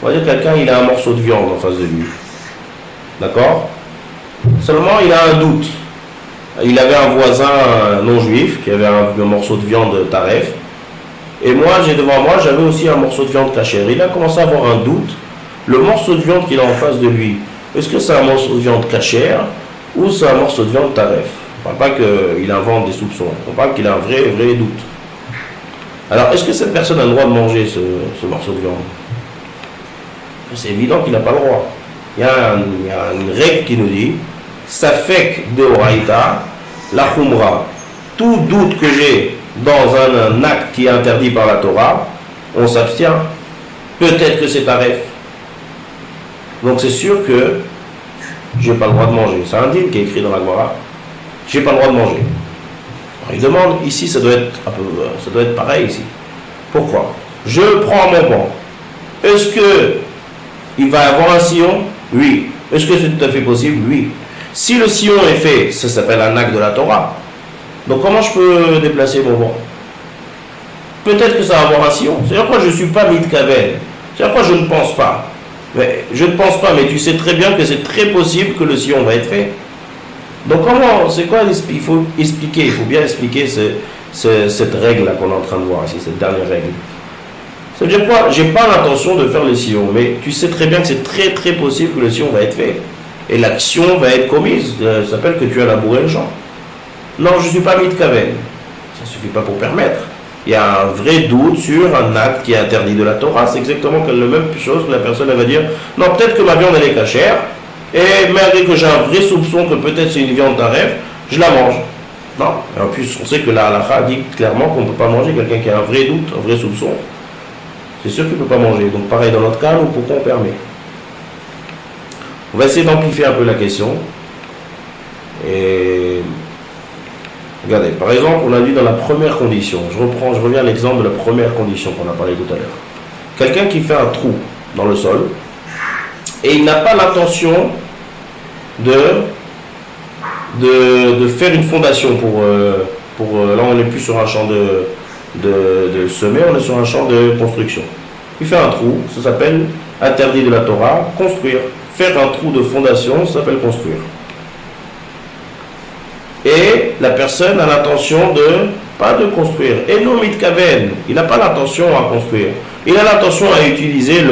on va dire quelqu'un il a un morceau de viande en face de lui. D'accord? Seulement il a un doute. Il avait un voisin non juif qui avait un morceau de viande taref. Et moi, devant moi, j'avais aussi un morceau de viande cachère. Il a commencé à avoir un doute. Le morceau de viande qu'il a en face de lui, est-ce que c'est un morceau de viande cachère ou c'est un morceau de viande taref? On ne parle pas qu'il invente des soupçons. On parle qu'il a un vrai doute. Alors, est-ce que cette personne a le droit de manger ce morceau de viande? C'est évident qu'il n'a pas le droit. Il y a une règle qui nous dit Safek de Oraïta, la Khumra. Tout doute que j'ai dans un acte qui est interdit par la Torah, on s'abstient. Peut-être que c'est taref. Donc c'est sûr que je n'ai pas le droit de manger. C'est un dîme qui est écrit dans la Gemara. Je n'ai pas le droit de manger. Alors, il demande, ici ça doit être pareil ici. Pourquoi? Je prends mon banc. Est-ce que il va avoir un sillon? Oui. Est-ce que c'est tout à fait possible? Oui. Si le sillon est fait, ça s'appelle un acte de la Torah. Donc comment je peux déplacer mon banc? Peut-être que ça va avoir un sillon. C'est-à-dire quoi je ne suis pas mitkaven. C'est-à-dire quoi je ne pense pas. Mais je ne pense pas, mais tu sais très bien que c'est très possible que le sillon va être fait. Donc comment, c'est quoi, il faut expliquer, il faut bien expliquer cette règle-là qu'on est en train de voir ici, cette dernière règle. Ça veut dire quoi? J'ai pas l'intention de faire le sillon, mais tu sais très bien que c'est très très possible que le sillon va être fait. Et l'action va être commise. Ça s'appelle que tu as labouré le champ. Non, je ne suis pas mitkaven. Ça ne suffit pas pour permettre. Il y a un vrai doute sur un acte qui est interdit de la Torah. C'est exactement la même chose que la personne elle va dire non, peut-être que ma viande elle est cachère, et malgré que j'ai un vrai soupçon que peut-être c'est une viande taref, je la mange. Non. Et en plus, on sait que la halakha dit clairement qu'on ne peut pas manger quelqu'un qui a un vrai doute, un vrai soupçon. C'est sûr qu'il ne peut pas manger. Donc pareil dans notre cas, nous, pourquoi on permet? On va essayer d'amplifier un peu la question. Et regardez, par exemple, on a dit dans la première condition, je reviens à l'exemple de la première condition qu'on a parlé tout à l'heure. Quelqu'un qui fait un trou dans le sol et il n'a pas l'intention de faire une fondation pour là on n'est plus sur un champ de semer, on est sur un champ de construction. Il fait un trou, ça s'appelle interdit de la Torah, construire. Faire un trou de fondation, ça s'appelle construire. Et la personne a l'intention pas de construire. Et non mitkaven, il n'a pas l'intention à construire. Il a l'intention à utiliser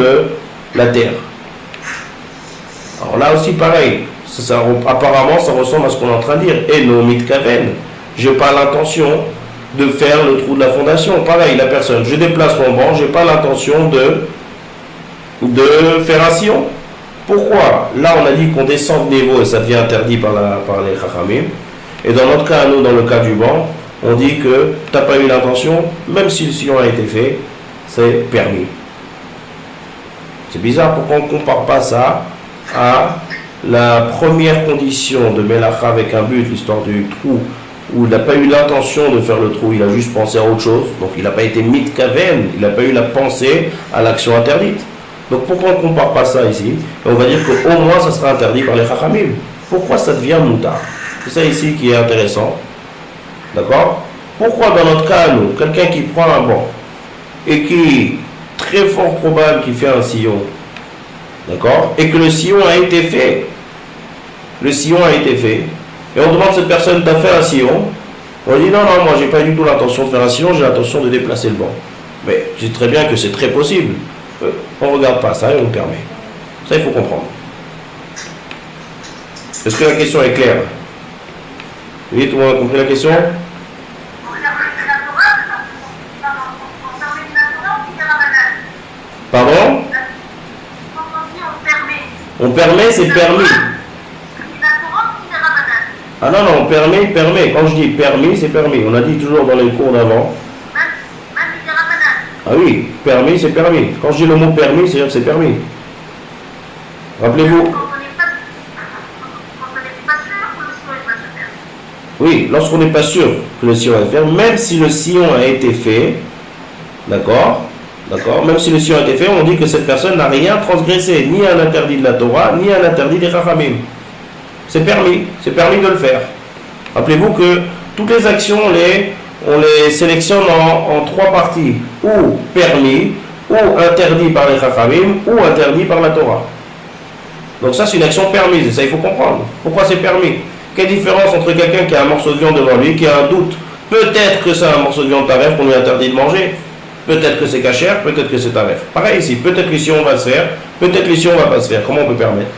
la terre. Alors là aussi pareil, apparemment ça ressemble à ce qu'on est en train de dire. Et non mitkaven, je n'ai pas l'intention de faire le trou de la fondation. Pareil, la personne, je déplace mon banc, je n'ai pas l'intention de faire un sillon. Pourquoi? Là on a dit qu'on descend de niveau et ça devient interdit par les chachamim. Et dans notre cas, nous, dans le cas du banc, on dit que tu n'as pas eu l'intention, même si le sillon a été fait, c'est permis. C'est bizarre, pourquoi on ne compare pas ça à la première condition de Melacha avec un but, l'histoire du trou, où il n'a pas eu l'intention de faire le trou, il a juste pensé à autre chose, donc il n'a pas été mitkaven, il n'a pas eu la pensée à l'action interdite. Donc pourquoi on ne compare pas ça ici? Et on va dire qu'au moins ça sera interdit par les chachamim. Pourquoi ça devient moutar? C'est ça ici qui est intéressant. D'accord? Pourquoi dans notre cas, nous, quelqu'un qui prend un banc et qui, très fort probable qu'il fait un sillon, d'accord? Et que le sillon a été fait. Le sillon a été fait. Et on demande à cette personne, t'as fait un sillon? On dit non, moi j'ai pas du tout l'intention de faire un sillon, j'ai l'intention de déplacer le banc. Mais je sais très bien que c'est très possible. On ne regarde pas ça et on le permet. Ça, il faut comprendre. Est-ce que la question est claire? Oui, tout le monde a compris la question? Pardon? On permet, c'est permis. Ah non, on permet. Quand je dis permis, c'est permis. On a dit toujours dans les cours d'avant. Ah oui, permis, c'est permis. Quand je dis le mot permis, c'est-à-dire que c'est permis. Rappelez-vous. Oui, lorsqu'on n'est pas sûr que le sillon va faire, même si le sillon a été fait, d'accord, même si le sillon a été fait, on dit que cette personne n'a rien transgressé, ni un interdit de la Torah, ni un interdit des chachamim. C'est permis de le faire. Rappelez-vous que toutes les actions, on les sélectionne en trois parties, ou permis, ou interdit par les chachamim, ou interdit par la Torah. Donc ça, c'est une action permise, et ça, il faut comprendre. Pourquoi c'est permis? Quelle différence entre quelqu'un qui a un morceau de viande devant lui, qui a un doute? Peut-être que c'est un morceau de viande taref qu'on lui interdit de manger. Peut-être que c'est cachère, peut-être que c'est taref. Pareil ici, peut-être que si on va se faire, peut-être que si on va pas se faire. Comment on peut permettre?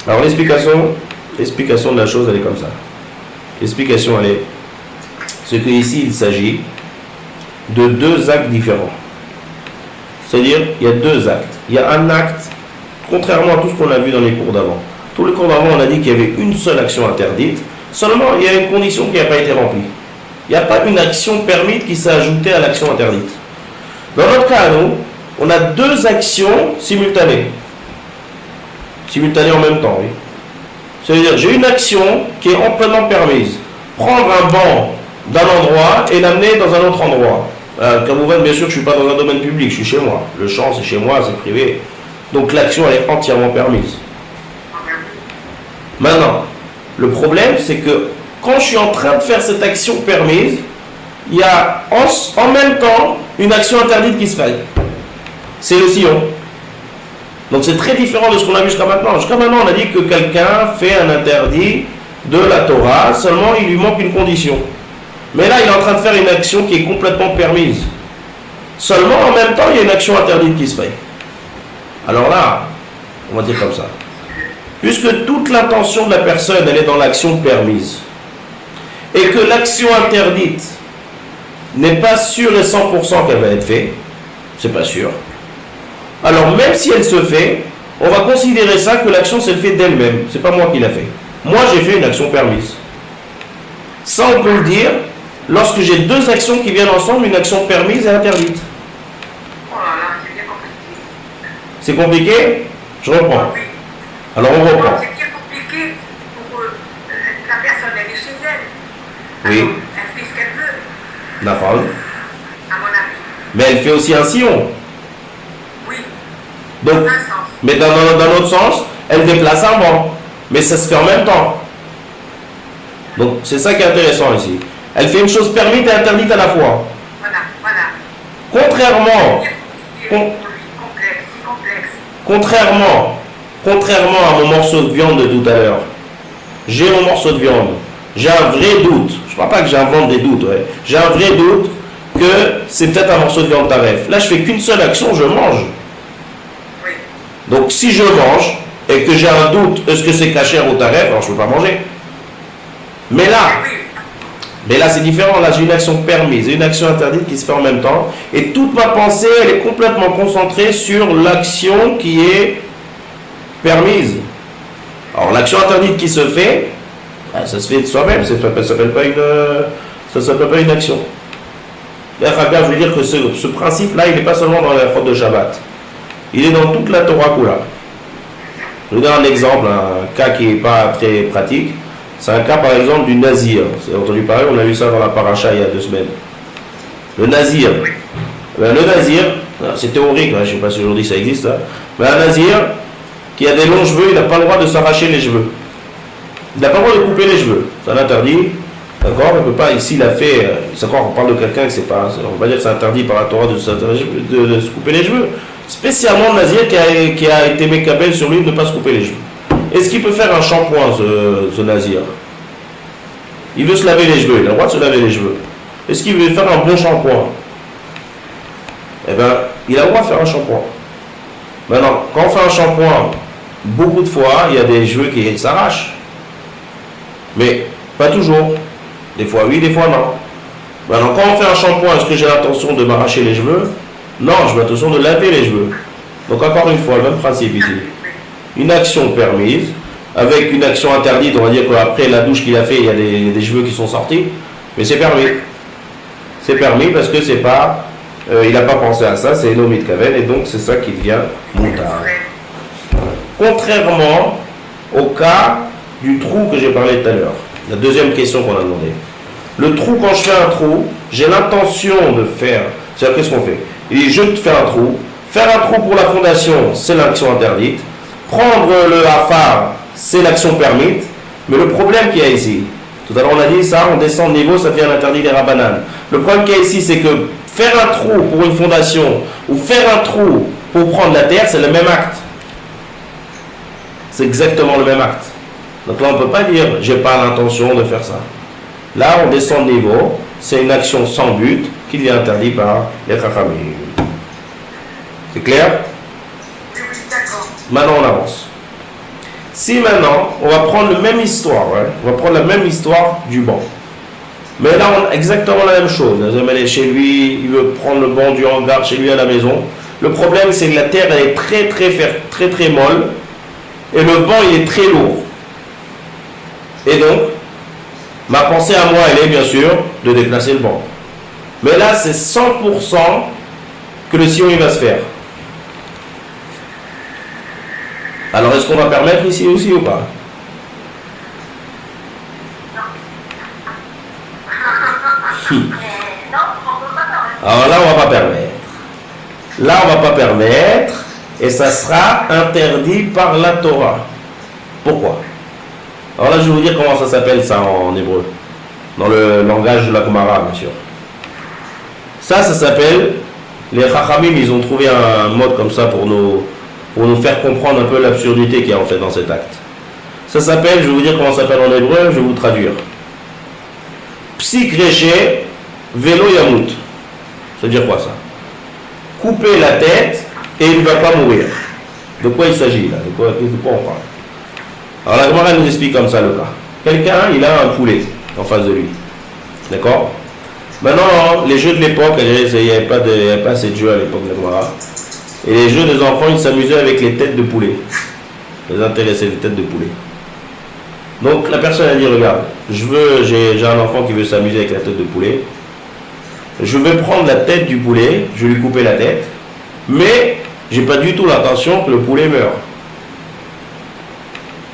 Alors l'explication de la chose, elle est comme ça. L'explication, elle est, c'est qu'ici, il s'agit de deux actes différents. C'est-à-dire, il y a deux actes. Il y a un acte, contrairement à tout ce qu'on a vu dans les cours d'avant. Tous les cours d'avant, on a dit qu'il y avait une seule action interdite. Seulement, il y a une condition qui n'a pas été remplie. Il n'y a pas une action permise qui s'est ajoutée à l'action interdite. Dans notre cas, nous, on a deux actions simultanées. Simultanées en même temps, oui. C'est-à-dire, j'ai une action qui est amplement permise. Prendre un banc d'un endroit et l'amener dans un autre endroit. Comme vous voyez, bien sûr, je ne suis pas dans un domaine public, je suis chez moi. Le champ, c'est chez moi, c'est privé. Donc l'action, elle est entièrement permise. Maintenant, le problème, c'est que quand je suis en train de faire cette action permise, il y a en même temps une action interdite qui se fait. C'est le sillon. Donc c'est très différent de ce qu'on a vu jusqu'à maintenant. Jusqu'à maintenant, on a dit que quelqu'un fait un interdit de la Torah, seulement il lui manque une condition. Mais là, il est en train de faire une action qui est complètement permise. Seulement, en même temps, il y a une action interdite qui se fait. Alors là, on va dire comme ça. Puisque toute l'intention de la personne, elle est dans l'action permise, et que l'action interdite n'est pas sûre et 100% qu'elle va être faite, c'est pas sûr. Alors même si elle se fait, on va considérer ça que l'action s'est faite d'elle-même. C'est pas moi qui l'a fait. Moi, j'ai fait une action permise. Ça, on peut le dire lorsque j'ai deux actions qui viennent ensemble, une action permise et interdite. Oh là là, c'est bien compliqué. C'est compliqué? Je reprends. Oui. Alors on reprend. C'est bien compliqué pour la personne, elle est chez elle. Oui. Alors, elle fait ce qu'elle veut, D'accord. à mon avis. Mais elle fait aussi un sillon. Oui, Donc, dans un sens. mais dans l'autre sens, elle déplace un banc. Mais ça se fait en même temps. Donc c'est ça qui est intéressant ici. Elle fait une chose permise et interdite à la fois. Voilà, voilà. Contrairement, C'est bien compliqué pour lui, complexe. contrairement à mon morceau de viande de tout à l'heure. J'ai mon morceau de viande. J'ai un vrai doute. Je ne parle pas que j'invente des doutes. Ouais. J'ai un vrai doute que c'est peut-être un morceau de viande taref. Là, je fais qu'une seule action, je mange. Oui. Donc si je mange et que j'ai un doute, est-ce que c'est cachère ou taref, alors je ne peux pas manger. Mais là c'est différent. Là, j'ai une action permise et une action interdite qui se fait en même temps. Et toute ma pensée, elle est complètement concentrée sur l'action qui est permise. Alors l'action interdite qui se fait, ça se fait de soi-même, ça ne s'appelle pas une action. Je veux dire que ce principe-là, il n'est pas seulement dans la faute de Shabbat. Il est dans toute la Torah Kula. Je vous donne un exemple, un cas qui n'est pas très pratique. C'est un cas par exemple du Nazir. Vous avez entendu parler, on a vu ça dans la paracha il y a 2 semaines. Le Nazir. Le Nazir, c'est théorique, je ne sais pas si aujourd'hui ça existe, hein. Mais un Nazir qui a des longs cheveux, il n'a pas le droit de s'arracher les cheveux. Il n'a pas le droit de couper les cheveux. C'est un interdit. D'accord? On ne peut pas, ici, il a fait. C'est encore, on parle de quelqu'un que c'est pas. On va dire que c'est interdit par la Torah de se couper les cheveux. Spécialement le Nazir qui a été mécabel sur lui de ne pas se couper les cheveux. Est-ce qu'il peut faire un shampoing, ce Nazir? Il veut se laver les cheveux, il a le droit de se laver les cheveux. Est-ce qu'il veut faire un bon shampoing? Eh bien, il a le droit de faire un shampoing. Maintenant, quand on fait un shampoing, beaucoup de fois, il y a des cheveux qui s'arrachent. Mais pas toujours. Des fois oui, des fois non. Maintenant, quand on fait un shampoing, est-ce que j'ai l'intention de m'arracher les cheveux? Non, j'ai l'intention de laver les cheveux. Donc encore une fois, le même principe ici. Une action permise, avec une action interdite, on va dire qu'après la douche qu'il a fait, il y a des cheveux qui sont sortis, mais c'est permis. C'est permis parce que c'est pas, il n'a pas pensé à ça, c'est Enomit Kaven, et donc c'est ça qui devient moutard. Contrairement au cas du trou que j'ai parlé tout à l'heure, la deuxième question qu'on a demandé. Le trou, quand je fais un trou, j'ai l'intention de faire, c'est-à-dire qu'est-ce qu'on fait? Il dit, je fais un trou. Faire un trou pour la fondation, c'est l'action interdite. Prendre le hafar, c'est l'action permise. Mais le problème qu'il y a ici, tout à l'heure on a dit ça, on descend de niveau, ça devient l'interdit des rabbanan. Le problème qu'il y a ici, c'est que faire un trou pour une fondation ou faire un trou pour prendre la terre, c'est le même acte. C'est exactement le même acte. Donc là, on ne peut pas dire, j'ai pas l'intention de faire ça. Là, on descend de niveau, c'est une action sans but qui devient interdite par les chachamim. C'est clair? Oui, d'accord. Maintenant, on avance. Si maintenant, on va prendre la même histoire, ouais, on va prendre la même histoire du banc. Mais là, on a exactement la même chose. Il est chez lui, il veut prendre le banc du hangar chez lui à la maison. Le problème, c'est que la terre, elle est très molle. Et le banc, il est très lourd. Et donc, ma pensée à moi, elle est bien sûr de déplacer le banc. Mais là, c'est 100% que le sillon, il va se faire. Alors, est-ce qu'on va permettre ici aussi ou pas? Non, on ne peut pas permettre. Alors là, on va pas permettre. Là, on va pas permettre. Et ça sera interdit par la Torah. Pourquoi? Alors là, je vais vous dire comment ça s'appelle ça en hébreu. Dans le langage de la Gemara, bien sûr. Ça s'appelle... Les Chachamim, ils ont trouvé un mode comme ça pour nous faire comprendre un peu l'absurdité qu'il y a en fait dans cet acte. Ça s'appelle, je vais vous dire comment ça s'appelle en hébreu, je vais vous traduire. Psikreché, vélo yamout. Ça veut dire quoi ça? Couper la tête et il ne va pas mourir. De quoi il s'agit là? De quoi on parle? Alors la Gemara nous explique comme ça le cas. Quelqu'un, il a un poulet en face de lui. D'accord? Maintenant, les jeux de l'époque, il n'y avait pas assez de jeux à l'époque de la Gemara. Et les jeux des enfants, ils s'amusaient avec les têtes de poulet. Les intéressés, les têtes de poulet. Donc la personne a dit, regarde, j'ai un enfant qui veut s'amuser avec la tête de poulet. Je vais prendre la tête du poulet, je vais lui couper la tête, mais j'ai pas du tout l'intention que le poulet meure.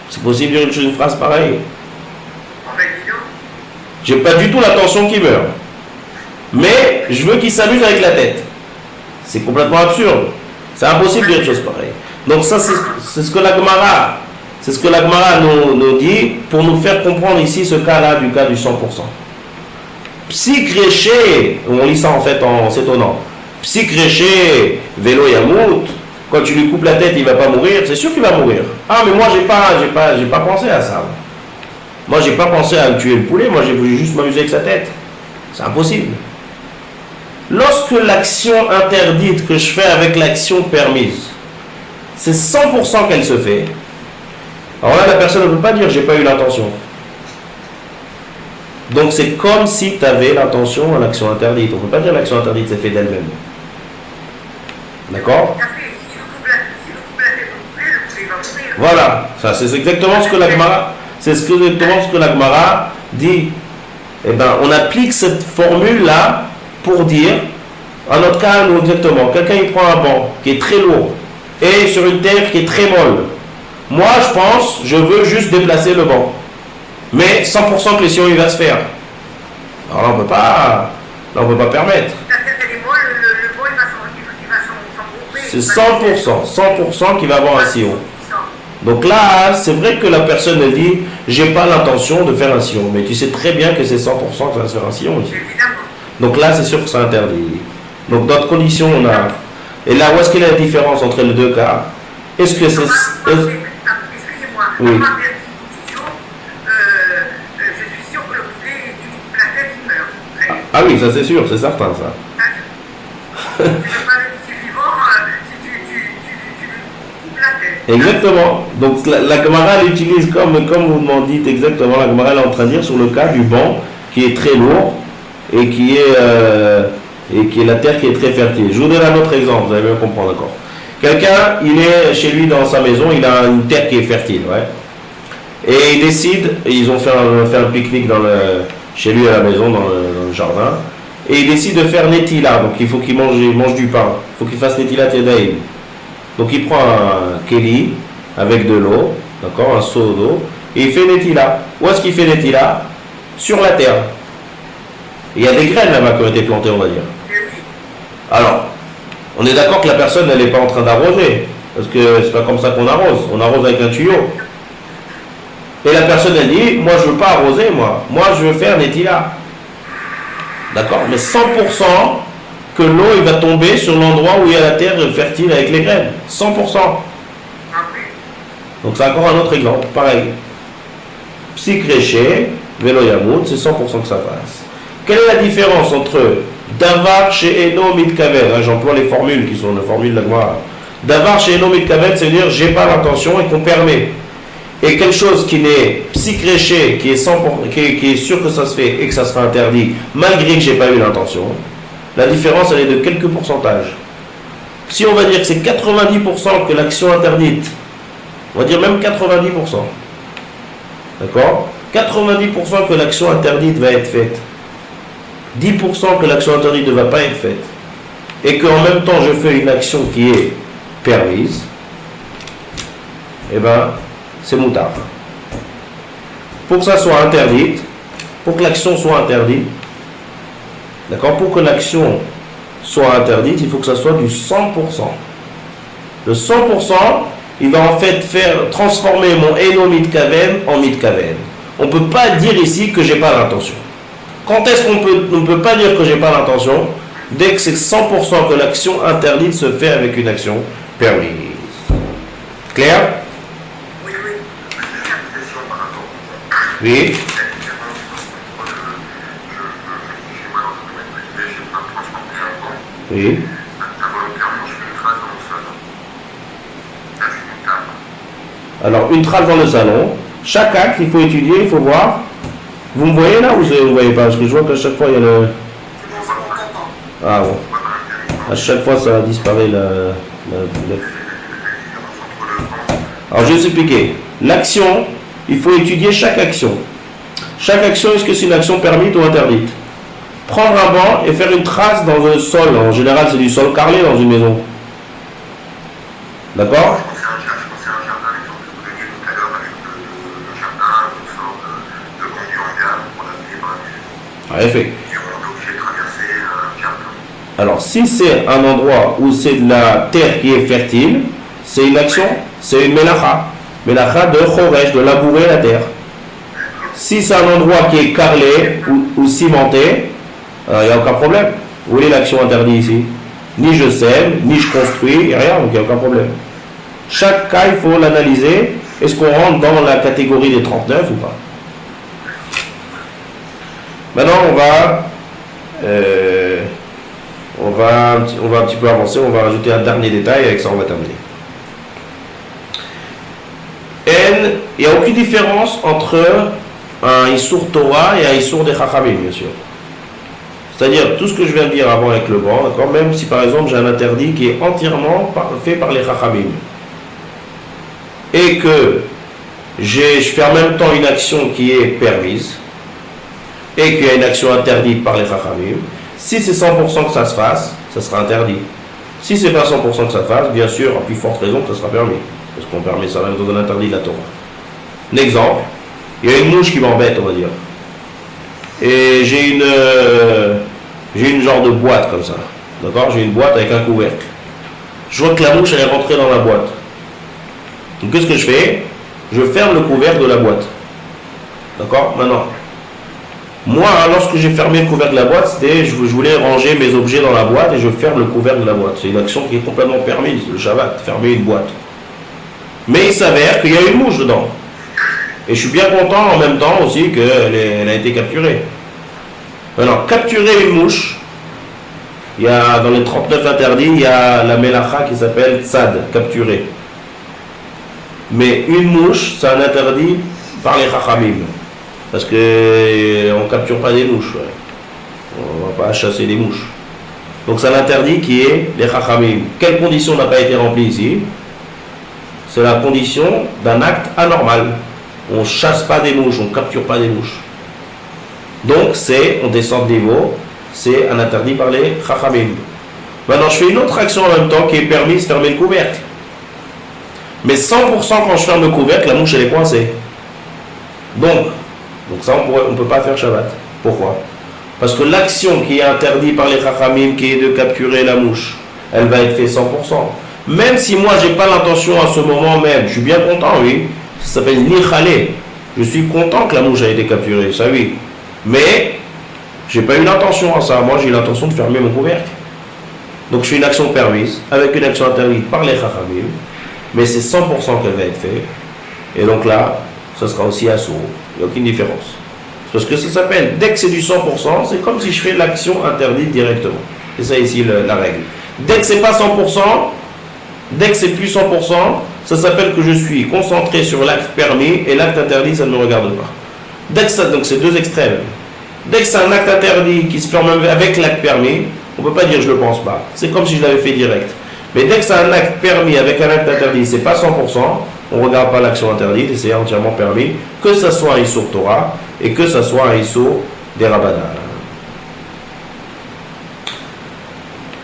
C'est possible de dire une phrase pareille? J'ai pas du tout l'intention qu'il meure. Mais je veux qu'il s'amuse avec la tête. C'est complètement absurde. C'est impossible de dire une chose pareille. Donc ça, c'est ce que la Gemara nous dit pour nous faire comprendre ici ce cas-là, du cas du 100%. Psikreché, on lit ça en fait en s'étonnant. Psikreché, vélo yamout, quand tu lui coupes la tête, il va pas mourir, c'est sûr qu'il va mourir. Ah mais moi j'ai pas pensé à ça. Moi j'ai pas pensé à tuer le poulet, moi j'ai voulu juste m'amuser avec sa tête. C'est impossible. Lorsque l'action interdite que je fais avec l'action permise, c'est 100% qu'elle se fait, alors là la personne ne peut pas dire j'ai pas eu l'intention. Donc c'est comme si tu avais l'intention à l'action interdite. On ne peut pas dire l'action interdite s'est fait d'elle-même. D'accord? Voilà, ça c'est exactement ce que la Gemara, dit. Eh ben, on applique cette formule-là pour dire, en notre cas, nous exactement, quelqu'un il prend un banc qui est très lourd et sur une terre qui est très molle. Moi je veux juste déplacer le banc. Mais 100% que l'essai il va se faire. Alors là, on peut pas permettre. C'est 100% qui va avoir un sillon. Donc là, c'est vrai que la personne elle dit, j'ai pas l'intention de faire un sillon, mais tu sais très bien que c'est 100% que va se faire un sillon ici. Donc là, c'est sûr que c'est interdit. Donc dans notre condition, on a. Et là, où est-ce qu'il y a la différence entre les deux cas? Est-ce que c'est. Excusez-moi. Oui. Ah oui, ça c'est sûr, c'est certain ça. Exactement. Donc la Gemara l'utilise comme vous m'en dites exactement. La Gemara est en train de dire sur le cas du banc qui est très lourd et qui est la terre qui est très fertile. Je vous donne un autre exemple, vous allez bien comprendre encore. Quelqu'un, il est chez lui dans sa maison, il a une terre qui est fertile, ouais. Et il décide, ils ont fait un pique-nique chez lui à la maison, dans le jardin, et il décide de faire netila, donc il faut qu'il mange du pain, il faut qu'il fasse netila tedaïm. Donc il prend un keli avec de l'eau, d'accord, un seau d'eau, et il fait netila. Où est-ce qu'il fait netila? Sur la terre. Il y a des graines là-bas qui ont été plantées, on va dire. Alors, on est d'accord que la personne n'est pas en train d'arroser, parce que c'est pas comme ça qu'on arrose, on arrose avec un tuyau. Et la personne elle dit, moi je veux pas arroser, moi je veux faire netila. D'accord? Mais 100% que l'eau il va tomber sur l'endroit où il y a la terre fertile avec les graines. 100%. Donc c'est encore un autre exemple, pareil. Psikreché, vélo yamout, c'est 100% que ça passe. Quelle est la différence entre davar chez eno mitkaven, j'emploie les formules qui sont les formules de la Gemara. Davar chez eno mitkaven, c'est dire j'ai pas l'intention et qu'on permet. Et quelque chose qui n'est psikréché, qui est sûr que ça se fait et que ça sera interdit, malgré que j'ai pas eu l'intention, la différence elle est de quelques pourcentages. Si on va dire que c'est 90% que l'action interdite, on va dire même 90%, d'accord, 90% que l'action interdite va être faite, 10% que l'action interdite ne va pas être faite, et qu'en même temps je fais une action qui est permise, et ben c'est moutard. Pour que ça soit interdite, pour que l'action soit interdite, d'accord, pour que l'action soit interdite, il faut que ça soit du 100%. Le 100%, il va en fait transformer mon eno mitkaven en mitkaven. On ne peut pas dire ici que j'ai pas l'intention. Quand est-ce qu'on ne peut pas dire que j'ai pas l'intention? Dès que c'est 100% que l'action interdite se fait avec une action permise. Clair? Oui. Oui. La différence entre je Oui. Involontairement, je fais une phrase dans le sol. Là, c'est une table. Alors, une trace dans le salon. Chaque acte, il faut étudier, il faut voir. Vous me voyez là ou vous ne voyez pas? Parce que je vois qu'à chaque fois, il y a le... Ah bon. À chaque fois, ça disparaît Alors, je vais vous expliquer. L'action, il faut étudier chaque action. Chaque action, est-ce que c'est une action permise ou interdite? Prendre un banc et faire une trace dans un sol. En général, c'est du sol carrelé dans une maison. D'accord? Je pensais à un jardin, l'exemple que vous donniez tout à l'heure, avec le jardin, une sorte de conduit en gamme pour l'amener par la maison. En effet. Et on est obligé de traverser un jardin. Alors, si c'est un endroit où c'est de la terre qui est fertile, c'est une action, c'est une melacha. Melacha de choresh, de labourer la terre. Si c'est un endroit qui est carrelé ou cimenté, il n'y a aucun problème. Vous voyez l'action interdite ici? Ni je sème, ni je construis, rien, donc il n'y a aucun problème. Chaque cas, il faut l'analyser. Est-ce qu'on rentre dans la catégorie des 39 ou pas? Maintenant, on va un petit peu avancer, on va rajouter un dernier détail, avec ça on va terminer. Il n'y a aucune différence entre un Issour Torah et un Issour des Chachamim, bien sûr. C'est-à-dire, tout ce que je viens de dire avant avec le banc, d'accord, même si par exemple j'ai un interdit qui est entièrement fait par les Chachamim, et que je fais en même temps une action qui est permise, et qu'il y a une action interdite par les Chachamim, si c'est 100% que ça se fasse, ça sera interdit. Si c'est pas 100% que ça fasse, bien sûr, à plus forte raison que ça sera permis. Parce qu'on permet ça même dans un interdit de la Torah. Un exemple, il y a une mouche qui m'embête, on va dire. Et j'ai une genre de boîte comme ça. D'accord? J'ai une boîte avec un couvercle. Je vois que la mouche elle est rentrée dans la boîte. Donc qu'est-ce que je fais? Je ferme le couvercle de la boîte. D'accord? Maintenant, moi, lorsque j'ai fermé le couvercle de la boîte, c'était je voulais ranger mes objets dans la boîte et je ferme le couvercle de la boîte. C'est une action qui est complètement permise, le Shabbat, fermer une boîte. Mais il s'avère qu'il y a une mouche dedans. Et je suis bien content en même temps aussi qu'elle a été capturée. Alors, capturer une mouche, il y a dans les 39 interdits, il y a la melacha qui s'appelle tzad, capturer. Mais une mouche, c'est un interdit par les chachamim. Parce qu'on ne capture pas des mouches. Ouais. On ne va pas chasser des mouches. Donc c'est un interdit qui est les chachamim. Quelle condition n'a pas été remplie ici? C'est la condition d'un acte anormal. On ne chasse pas des mouches, on ne capture pas des mouches. Donc on descend de niveau, c'est un interdit par les chachamim. Maintenant je fais une autre action en même temps qui est permise, fermer le couvercle. Mais 100% quand je ferme le couvercle, la mouche elle est coincée. Donc ça on ne peut pas faire Shabbat. Pourquoi? Parce que l'action qui est interdite par les chachamim, qui est de capturer la mouche, elle va être faite 100%. Même si moi j'ai pas l'intention à ce moment même, je suis bien content, oui. Ça s'appelle Nichale. Je suis content que la mouche a été capturée, ça oui. Mais j'ai pas eu l'intention à ça. Moi j'ai eu l'intention de fermer mon couvercle. Donc je fais une action permise avec une action interdite par les chachamim, mais c'est 100% qu'elle va être faite. Et donc là, ça sera aussi assourd. Il n'y a aucune différence. Parce que ça s'appelle, dès que c'est du 100%, c'est comme si je fais l'action interdite directement. C'est ça ici la règle. Dès que c'est pas 100%, dès que c'est plus 100%, ça s'appelle que je suis concentré sur l'acte permis et l'acte interdit, ça ne me regarde pas. Dès que ça, donc c'est deux extrêmes. Dès que c'est un acte interdit qui se fait même avec l'acte permis, on ne peut pas dire je ne le pense pas. C'est comme si je l'avais fait direct. Mais dès que c'est un acte permis avec un acte interdit, c'est pas 100%, on ne regarde pas l'action interdite et c'est entièrement permis, que ça soit un Issour Torah et que ça soit un Issour des Rabbanan.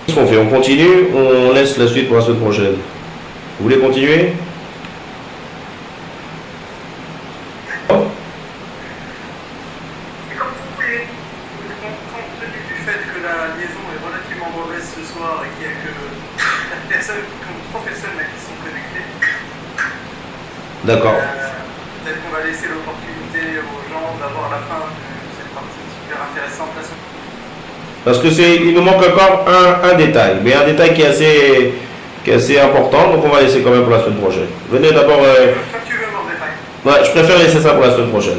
Qu'est-ce qu'on fait? On continue, on laisse la suite pour la semaine prochaine. Vous voulez continuer? Compte tenu du fait que la liaison est relativement mauvaise ce soir et qu'il n'y a que 4 personnes, comme 3 personnes là, qui sont connectées, D'accord. peut-être qu'on va laisser l'opportunité aux gens d'avoir la fin de cette partie super intéressante la semaine. Parce que il nous manque encore un détail, mais un détail qui est assez important, donc on va laisser quand même pour la semaine prochaine. Venez d'abord. Comme tu veux, mon détail. Ouais, je préfère laisser ça pour la semaine prochaine.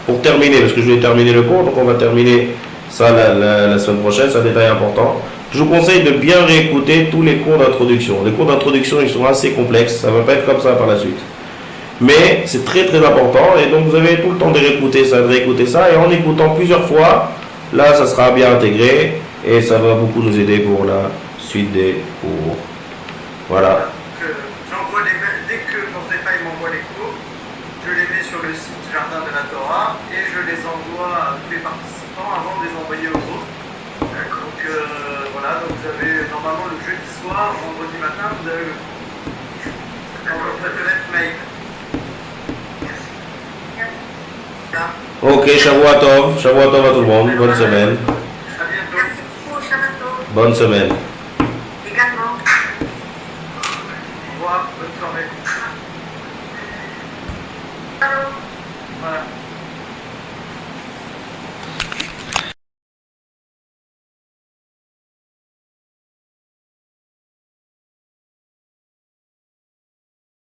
Pour terminer, parce que je vais terminer le cours, donc on va terminer ça la semaine prochaine, c'est un détail important. je vous conseille de bien réécouter tous les cours d'introduction. Les cours d'introduction, ils sont assez complexes, ça ne va pas être comme ça par la suite. Mais c'est très très important et donc vous avez tout le temps de réécouter ça et en écoutant plusieurs fois, là ça sera bien intégré et ça va beaucoup nous aider pour la suite des cours. Voilà. J'envoie dès que Mordechai m'envoie les cours, je les mets sur le site Jardin de la Torah et je les envoie à tous les participants avant de les envoyer aux autres. Donc voilà, donc vous avez normalement le jeudi soir, vendredi matin, vous avez le cours. On va te mettre mail. Ok, Shavua Tov à tout le monde, bonne semaine. À bientôt. Merci beaucoup, Shabbat Tov. Bonne semaine. Également. Au revoir, bonne soirée. Allô. Voilà.